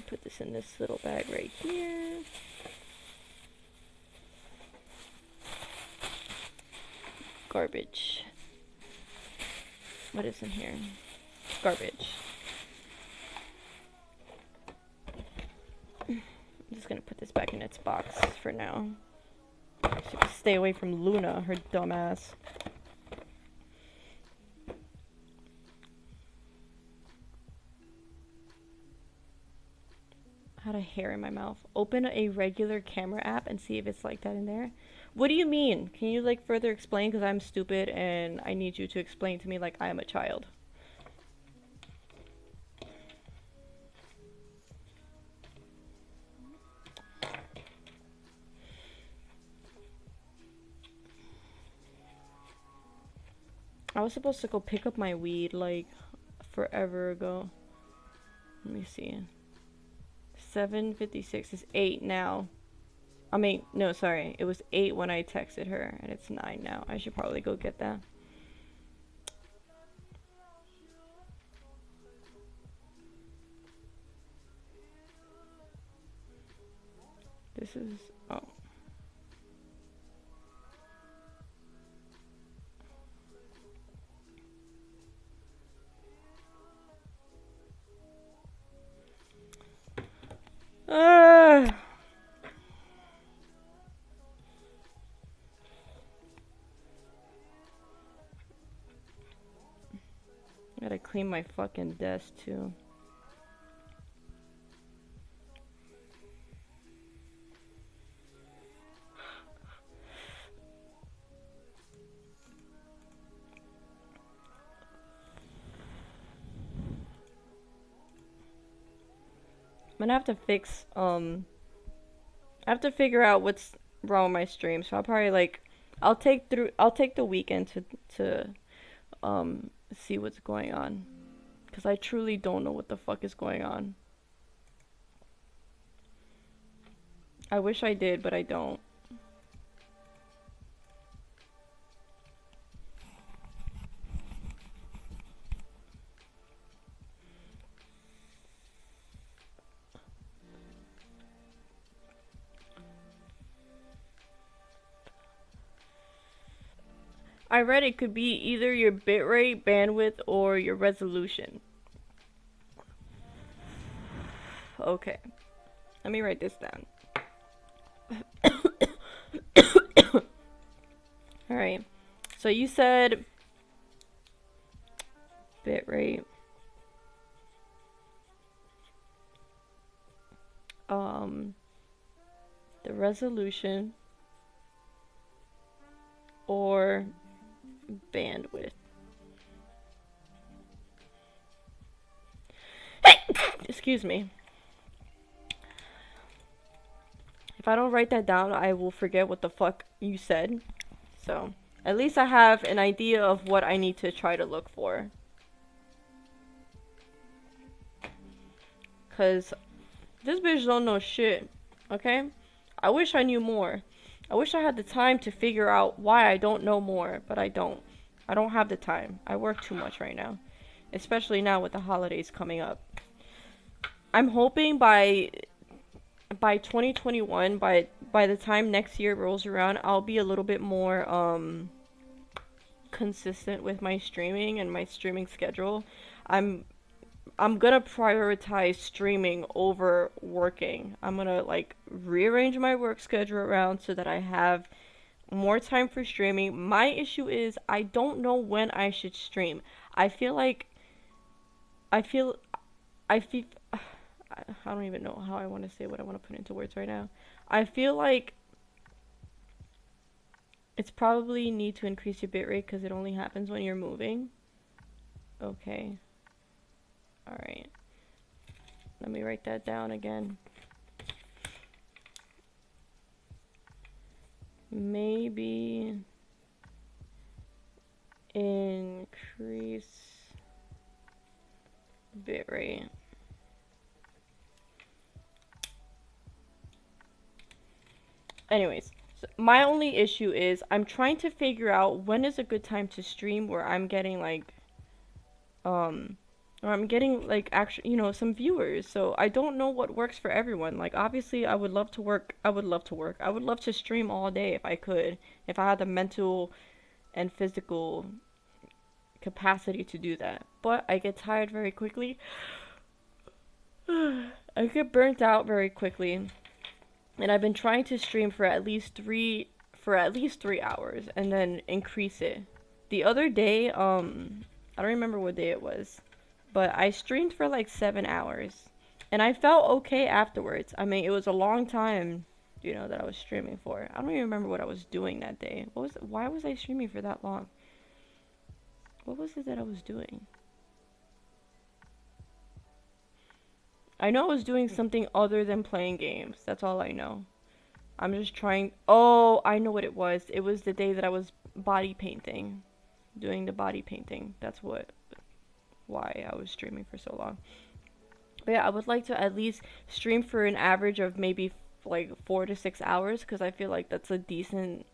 Put this in this little bag right here. Garbage. What is in here? Garbage. I'm just gonna put this back in its box for now. So stay away from Luna, her dumb ass. Had a hair in my mouth. Open a regular camera app and see if it's like that in there. What do you mean? Can you like further explain? Because I'm stupid and I need you to explain to me like I am a child. I was supposed to go pick up my weed like forever ago. Let me see. 7:56 is 8 now. I mean, no, sorry. It was 8 when I texted her, and it's 9 now. I should probably go get that. This is... oh. Gotta clean my fucking desk too. I'm gonna have to fix, I have to figure out what's wrong with my stream, so I'll probably like, I'll take the weekend to see what's going on. Because I truly don't know what the fuck is going on. I wish I did, but I don't. I read it could be either your bitrate, bandwidth, or your resolution. Okay. Let me write this down. Alright. So you said bitrate. The resolution or bandwidth. Excuse me. If I don't write that down, I will forget what the fuck you said. So, at least I have an idea of what I need to try to look for. Cause this bitch don't know shit, okay? I wish I knew more. I wish I had the time to figure out why I don't know more, but I don't. I don't have the time. I work too much right now. Especially now with the holidays coming up. I'm hoping by 2021, by the time next year rolls around, I'll be a little bit more consistent with my streaming and my streaming schedule. I'm gonna prioritize streaming over working. I'm gonna like rearrange my work schedule around so that I have more time for streaming. My issue is I don't know when I should stream. I feel I don't even know how I want to say what I want to put into words right now. I feel like it's probably need to increase your bitrate because it only happens when you're moving. Okay. Alright. Let me write that down again. Maybe increase bitrate. Anyways, so my only issue is I'm trying to figure out when is a good time to stream where I'm getting like or I'm getting like actually, you know, some viewers. So I don't know what works for everyone. Like obviously I would love to work. I would love to work. I would love to stream all day if I could. If I had the mental and physical capacity to do that. But I get tired very quickly. I get burnt out very quickly. And I've been trying to stream for at least 3 hours and then increase it. The other day, I don't remember what day it was, but I streamed for like 7 hours and I felt okay afterwards. I mean, it was a long time, you know, that I was streaming for. I don't even remember what I was doing that day. Why was I streaming for that long? What was it that I was doing? I know I was doing something other than playing games. That's all I know. I'm just trying. Oh, I know what it was. It was the day that I was body painting. Doing the body painting. That's why I was streaming for so long. But yeah, I would like to at least stream for an average of maybe like 4 to 6 hours because I feel like that's a decent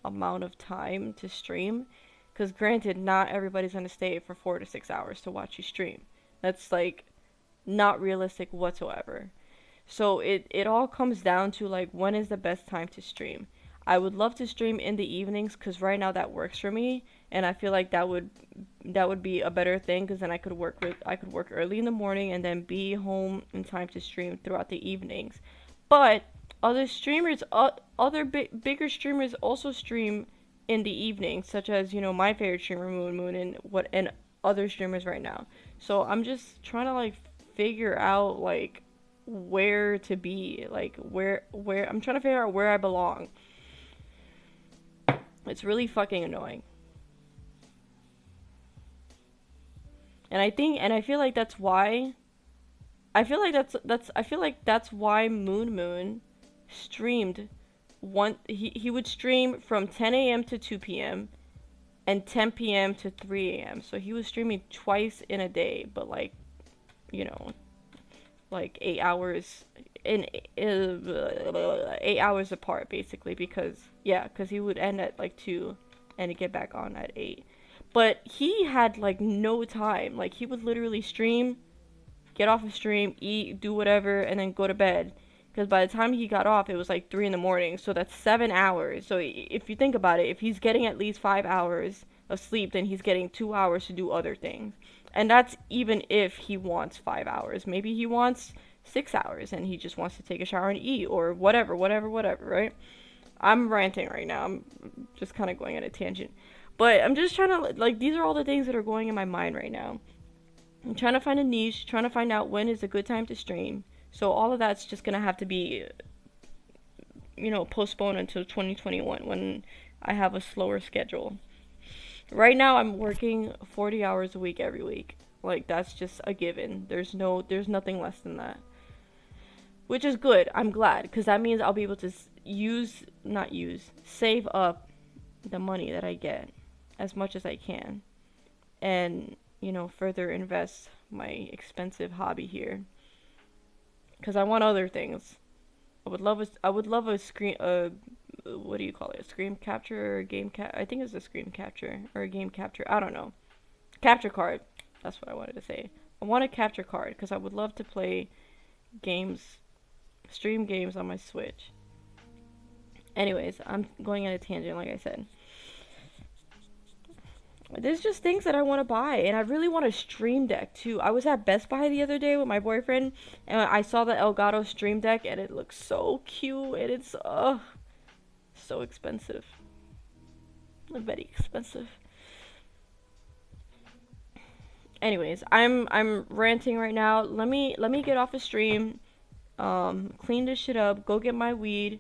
amount of time to stream. Because granted, not everybody's going to stay for 4 to 6 hours to watch you stream. That's like not realistic whatsoever. So it all comes down to like when is the best time to stream. I would love to stream in the evenings cuz right now that works for me and I feel like that would be a better thing cuz then I could work early in the morning and then be home in time to stream throughout the evenings. But other streamers bigger streamers also stream in the evening, such as, you know, my favorite streamer Moon and other streamers right now. So I'm just trying to like figure out like where to be, like where I'm trying to figure out where I belong. It's really fucking annoying. And I feel like that's why I feel like that's why Moon streamed he would stream from 10 a.m. to 2 p.m. and 10 p.m. to 3 a.m. So he was streaming twice in a day, but like, you know, like 8 hours in 8 hours apart basically because he would end at like 2 and get back on at 8. But he had like no time. Like he would literally stream, get off of stream, eat, do whatever, and then go to bed. Because by the time he got off, it was like 3 in the morning. So that's 7 hours. So if you think about it, if he's getting at least 5 hours of sleep, then he's getting 2 hours to do other things. And that's even if he wants 5 hours. Maybe he wants 6 hours and he just wants to take a shower and eat or whatever, right? I'm ranting right now. I'm just kind of going on a tangent. But I'm just trying to, like, these are all the things that are going in my mind right now. I'm trying to find a niche, trying to find out when is a good time to stream. So all of that's just going to have to be, you know, postponed until 2021 when I have a slower schedule. Right now I'm working 40 hours a week every week. Like that's just a given. There's nothing less than that. Which is good. I'm glad cuz that means I'll be able to save up the money that I get as much as I can and, you know, further invest my expensive hobby here. Cuz I want other things. I would love a screen what do you call it? A screen capture or a game cap? I think it's a screen capture or a game capture. I don't know. Capture card. That's what I wanted to say. I want a capture card because I would love to play games, stream games on my Switch. Anyways, I'm going on a tangent, like I said. There's just things that I want to buy, and I really want a Stream Deck too. I was at Best Buy the other day with my boyfriend, and I saw the Elgato Stream Deck, and it looks so cute, and it's so expensive. Very expensive. Anyways, I'm ranting right now. Let me get off the stream, clean this shit up, go get my weed,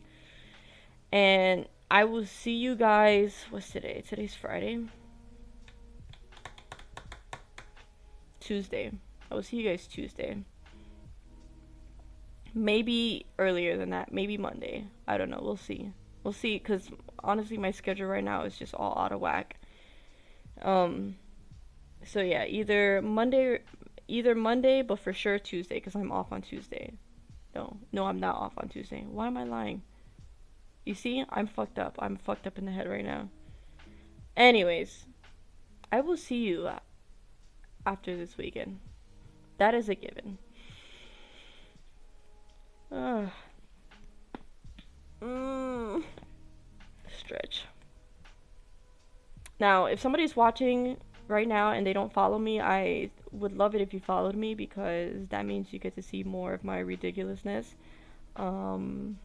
and I will see you guys. What's today? Today's Friday. Tuesday. I will see you guys Tuesday. Maybe earlier than that. Maybe Monday. I don't know. We'll see. We'll see. Cause honestly, my schedule right now is just all out of whack. So yeah, either Monday, but for sure Tuesday, cause I'm off on Tuesday. No, I'm not off on Tuesday. Why am I lying? You see, I'm fucked up. I'm fucked up in the head right now. Anyways, I will see you after this weekend. That is a given. Stretch. Now, if somebody's watching right now and they don't follow me, I would love it if you followed me because that means you get to see more of my ridiculousness. And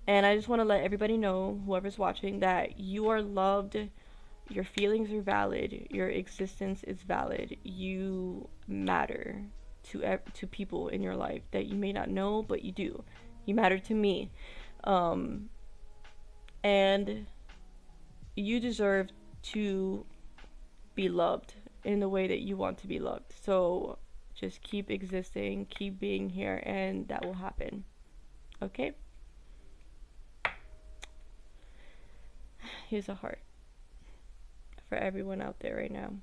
I just want to let everybody know, whoever's watching, that you are loved, your feelings are valid, your existence is valid, you matter to people in your life that you may not know, but you do. You matter to me. And you deserve to be loved in the way that you want to be loved. So just keep existing, keep being here, and that will happen. Okay? Here's a heart for everyone out there right now.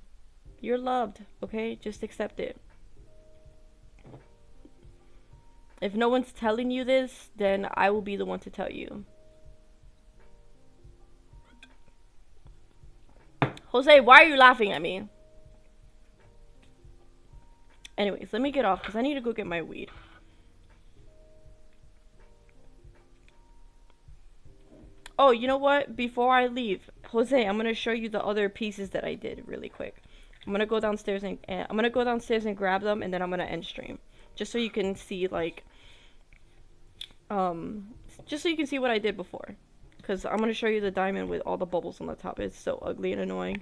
You're loved, okay? Just accept it. If no one's telling you this, then I will be the one to tell you. Jose, why are you laughing at me? Anyways, let me get off because I need to go get my weed. Oh, you know what? Before I leave, Jose, I'm gonna show you the other pieces that I did really quick. I'm gonna go downstairs and grab them, and then I'm gonna end stream, just so you can see like, just so you can see what I did before. Cause I'm gonna show you the diamond with all the bubbles on the top. It's so ugly and annoying.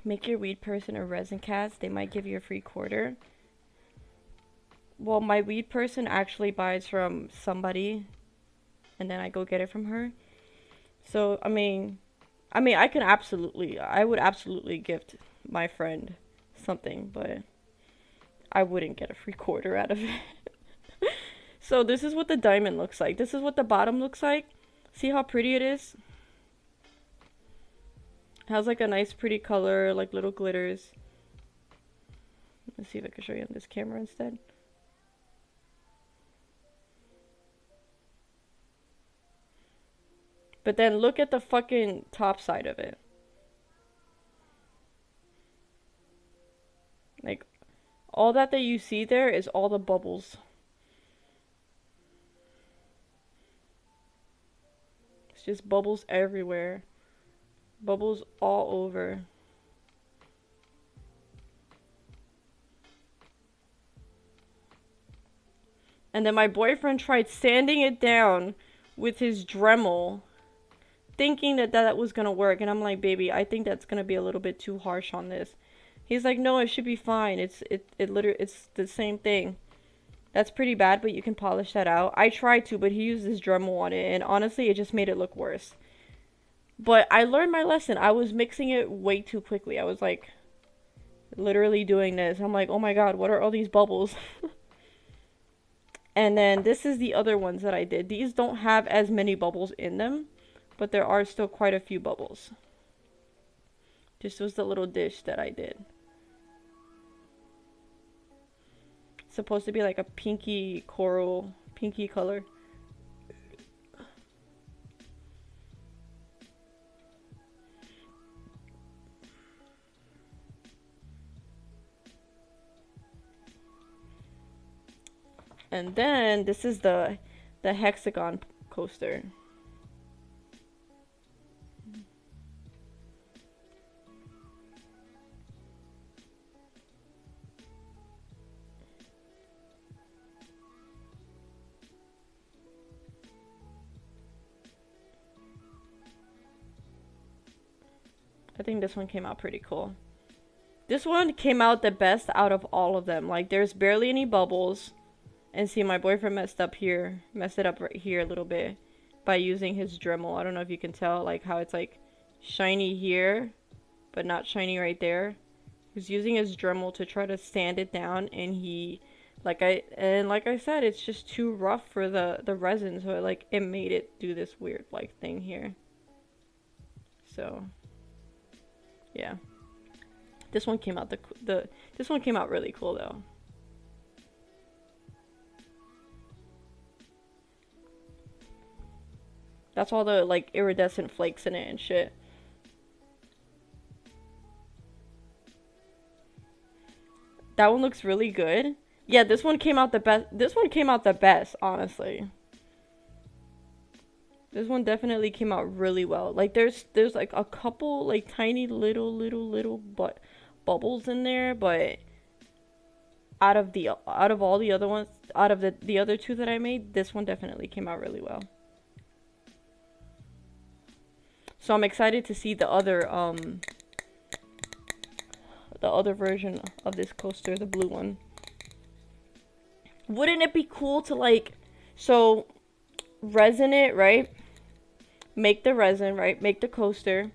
Make your weed person a resin cast. They might give you a free quarter. Well, my weed person actually buys from somebody, and then I go get it from her. So I mean, I would absolutely gift my friend something, but I wouldn't get a free quarter out of it. So this is what the diamond looks like. This is what the bottom looks like. See how pretty it is? It has like a nice pretty color, like little glitters. Let's see if I can show you on this camera instead. But then look at the fucking top side of it. Like, all that you see there is all the bubbles. It's just bubbles everywhere. Bubbles all over. And then my boyfriend tried sanding it down with his Dremel, thinking that that was gonna work. And I'm like, baby, I think that's gonna be a little bit too harsh on this. He's like, no, it should be fine. It's the same thing. That's pretty bad, but you can polish that out. I tried to, but he used his Dremel on it, and honestly, it just made it look worse. But I learned my lesson. I was mixing it way too quickly. I was like, literally doing this. I'm like, oh my god, what are all these bubbles? And then this is the other ones that I did. These don't have as many bubbles in them, but there are still quite a few bubbles. This was the little dish that I did. It's supposed to be like a pinky coral, pinky color. And then this is the hexagon coaster. I think this one came out pretty cool. This one came out the best out of all of them. Like, there's barely any bubbles. And see, my boyfriend messed it up right here a little bit by using his Dremel. I don't know if you can tell, like, how it's like shiny here, but not shiny right there. He's using his Dremel to try to sand it down, and he, like I said, it's just too rough for the resin, so it made it do this weird like thing here. So, yeah. This one came out this one came out really cool though. That's all the like iridescent flakes in it and shit. That one looks really good. Yeah, this one came out the best. This one came out the best, honestly. This one definitely came out really well. Like there's like a couple like tiny little but bubbles in there, but out of all the other ones, out of the other two that I made, this one definitely came out really well. So I'm excited to see the other version of this coaster, the blue one. Wouldn't it be cool to like, so resin it, right? Make the resin, right? Make the coaster.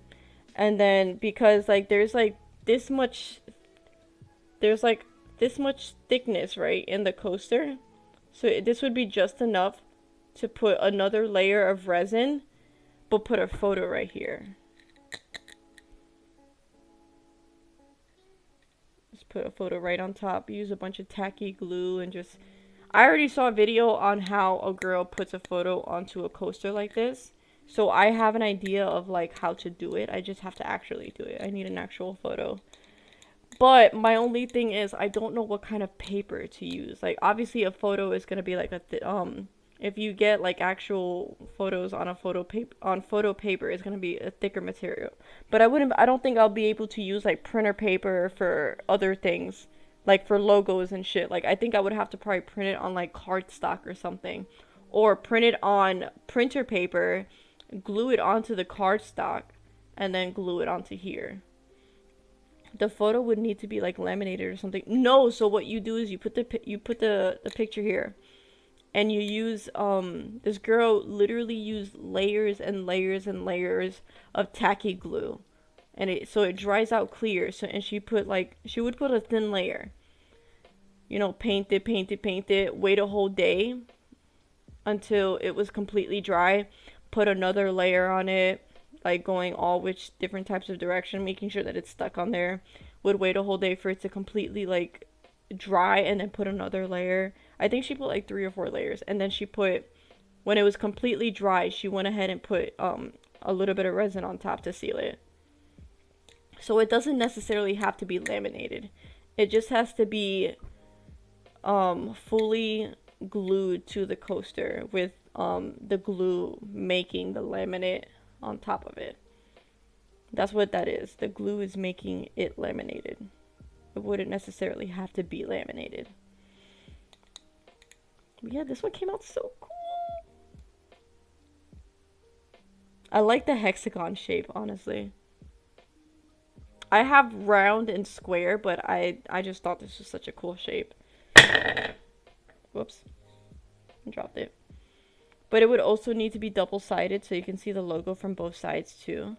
And then because like there's like this much thickness, right, in the coaster. So this would be just enough to put another layer of resin, but put a photo right here. Just put a photo right on top. Use a bunch of tacky glue and just... I already saw a video on how a girl puts a photo onto a coaster like this. So I have an idea of like how to do it. I just have to actually do it. I need an actual photo. But my only thing is I don't know what kind of paper to use. Like obviously a photo is gonna be like if you get like actual photos on photo paper, it's gonna be a thicker material. But I don't think I'll be able to use like printer paper for other things, like for logos and shit. Like I think I would have to probably print it on like cardstock or something, or print it on printer paper, glue it onto the cardstock, and then glue it onto here. The photo would need to be like laminated or something. No, so what you do is you put the picture here. And you use this girl literally used layers and layers and layers of tacky glue, and it dries out clear. So and she would put a thin layer, you know, paint it, wait a whole day until it was completely dry, put another layer on it, like going all which different types of direction, making sure that it's stuck on there, would wait a whole day for it to completely like dry, and then put another layer. I think she put like 3 or 4 layers, and then she put, when it was completely dry, she went ahead and put a little bit of resin on top to seal it. So it doesn't necessarily have to be laminated. It just has to be fully glued to the coaster with the glue making the laminate on top of it. That's what that is. The glue is making it laminated. It wouldn't necessarily have to be laminated. But yeah, this one came out so cool. I like the hexagon shape, honestly. I have round and square, but I just thought this was such a cool shape. Whoops. I dropped it. But it would also need to be double-sided so you can see the logo from both sides too.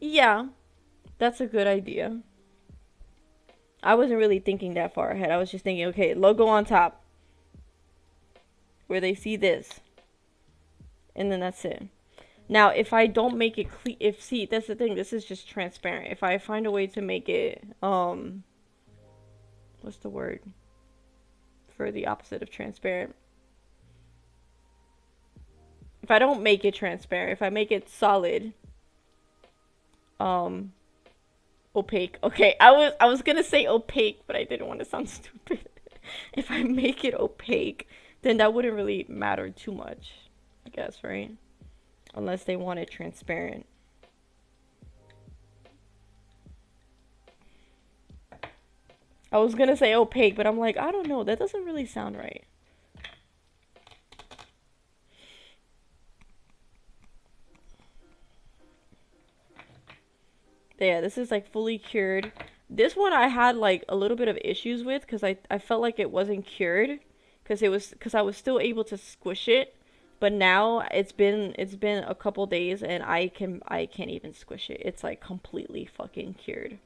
Yeah, that's a good idea. I wasn't really thinking that far ahead. I was just thinking, okay, logo on top. where they see this, and then that's it. Now, if I don't make it clear, see, that's the thing, this is just transparent. If I find a way to make it, what's the word for the opposite of transparent? If I don't make it transparent, if I make it solid, opaque. Okay, I was gonna say opaque, but I didn't want to sound stupid. If I make it opaque, then that wouldn't really matter too much, I guess, right? Unless they want it transparent. I was gonna say opaque, but I'm like, I don't know, that doesn't really sound right. Yeah, this is like fully cured. This one I had like a little bit of issues with because I felt like it wasn't cured because I was still able to squish it, but now it's been a couple days and I can't even squish it. It's like completely fucking cured.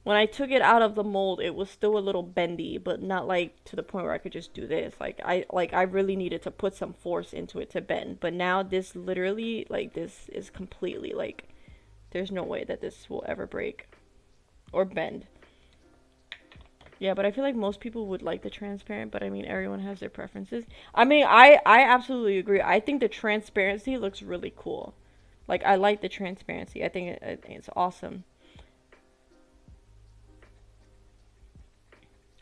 When I took it out of the mold, it was still a little bendy, but not like to the point where I could just do this. I really needed to put some force into it to bend. But now this literally like this is completely like there's no way that this will ever break or bend. Yeah, but I feel like most people would like the transparent, but I mean everyone has their preferences. I mean, I absolutely agree. I think the transparency looks really cool. Like I like the transparency. I think it's awesome.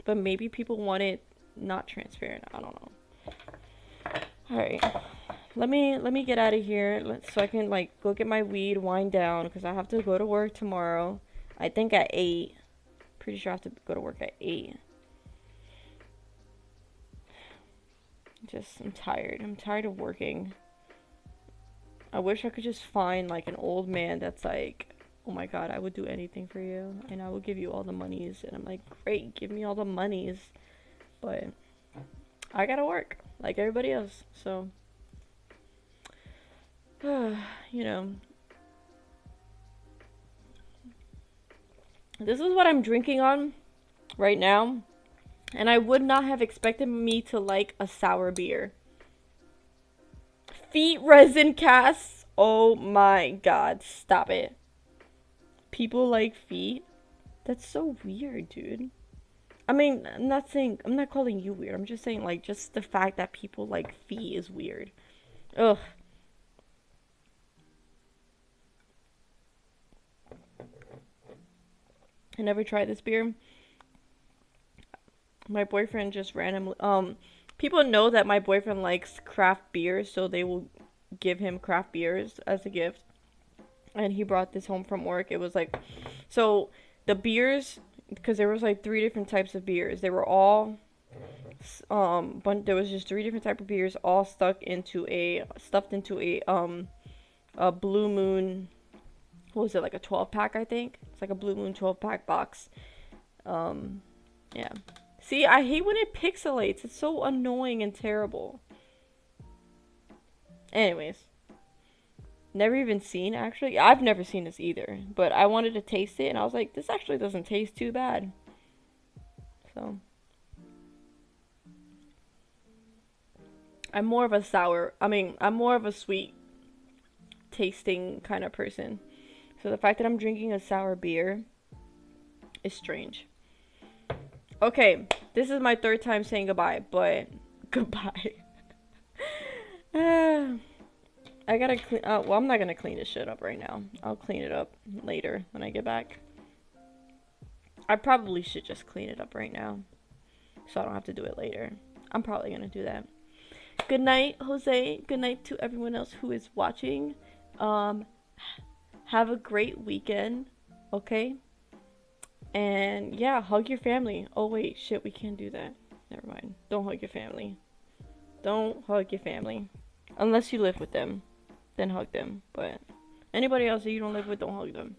But maybe people want it not transparent. I don't know. All right. Let me get out of here so I can like go get my weed, wind down because I have to go to work tomorrow. I think at 8. Pretty sure I have to go to work at 8. I'm tired. I'm tired of working. I wish I could just find like an old man that's like, oh my god, I would do anything for you and I will give you all the monies. And I'm like, great, give me all the monies. But I gotta work like everybody else. So, you know, this is what I'm drinking on right now. And I would not have expected me to like a sour beer. Feet resin casts. Oh my god, stop it. People like feet? That's so weird, dude. I mean, I'm not calling you weird. I'm just saying, like, just the fact that people like feet is weird. Ugh. I never tried this beer. My boyfriend just randomly, people know that my boyfriend likes craft beers, so they will give him craft beers as a gift. And he brought this home from work. It was like, so the beers, because there was like 3 different types of beers. They were all, but there was just 3 different type of beers, all stuffed into a Blue Moon. What was it, like a 12-pack? I think it's like a Blue Moon 12-pack box. Yeah. See, I hate when it pixelates. It's so annoying and terrible. Anyways. Never even seen, actually. I've never seen this either. But I wanted to taste it, and I was like, this actually doesn't taste too bad. So. I'm more of a sweet tasting kind of person. So the fact that I'm drinking a sour beer is strange. Okay, this is my 3rd time saying goodbye, but goodbye. I gotta clean. Well, I'm not gonna clean this shit up right now. I'll clean it up later when I get back. I probably should just clean it up right now, so I don't have to do it later. I'm probably gonna do that. Good night, Jose. Good night to everyone else who is watching. Have a great weekend, okay? And yeah, hug your family. Oh wait, shit, we can't do that. Never mind. Don't hug your family. Don't hug your family. Unless you live with them, then hug them. But anybody else that you don't live with, don't hug them.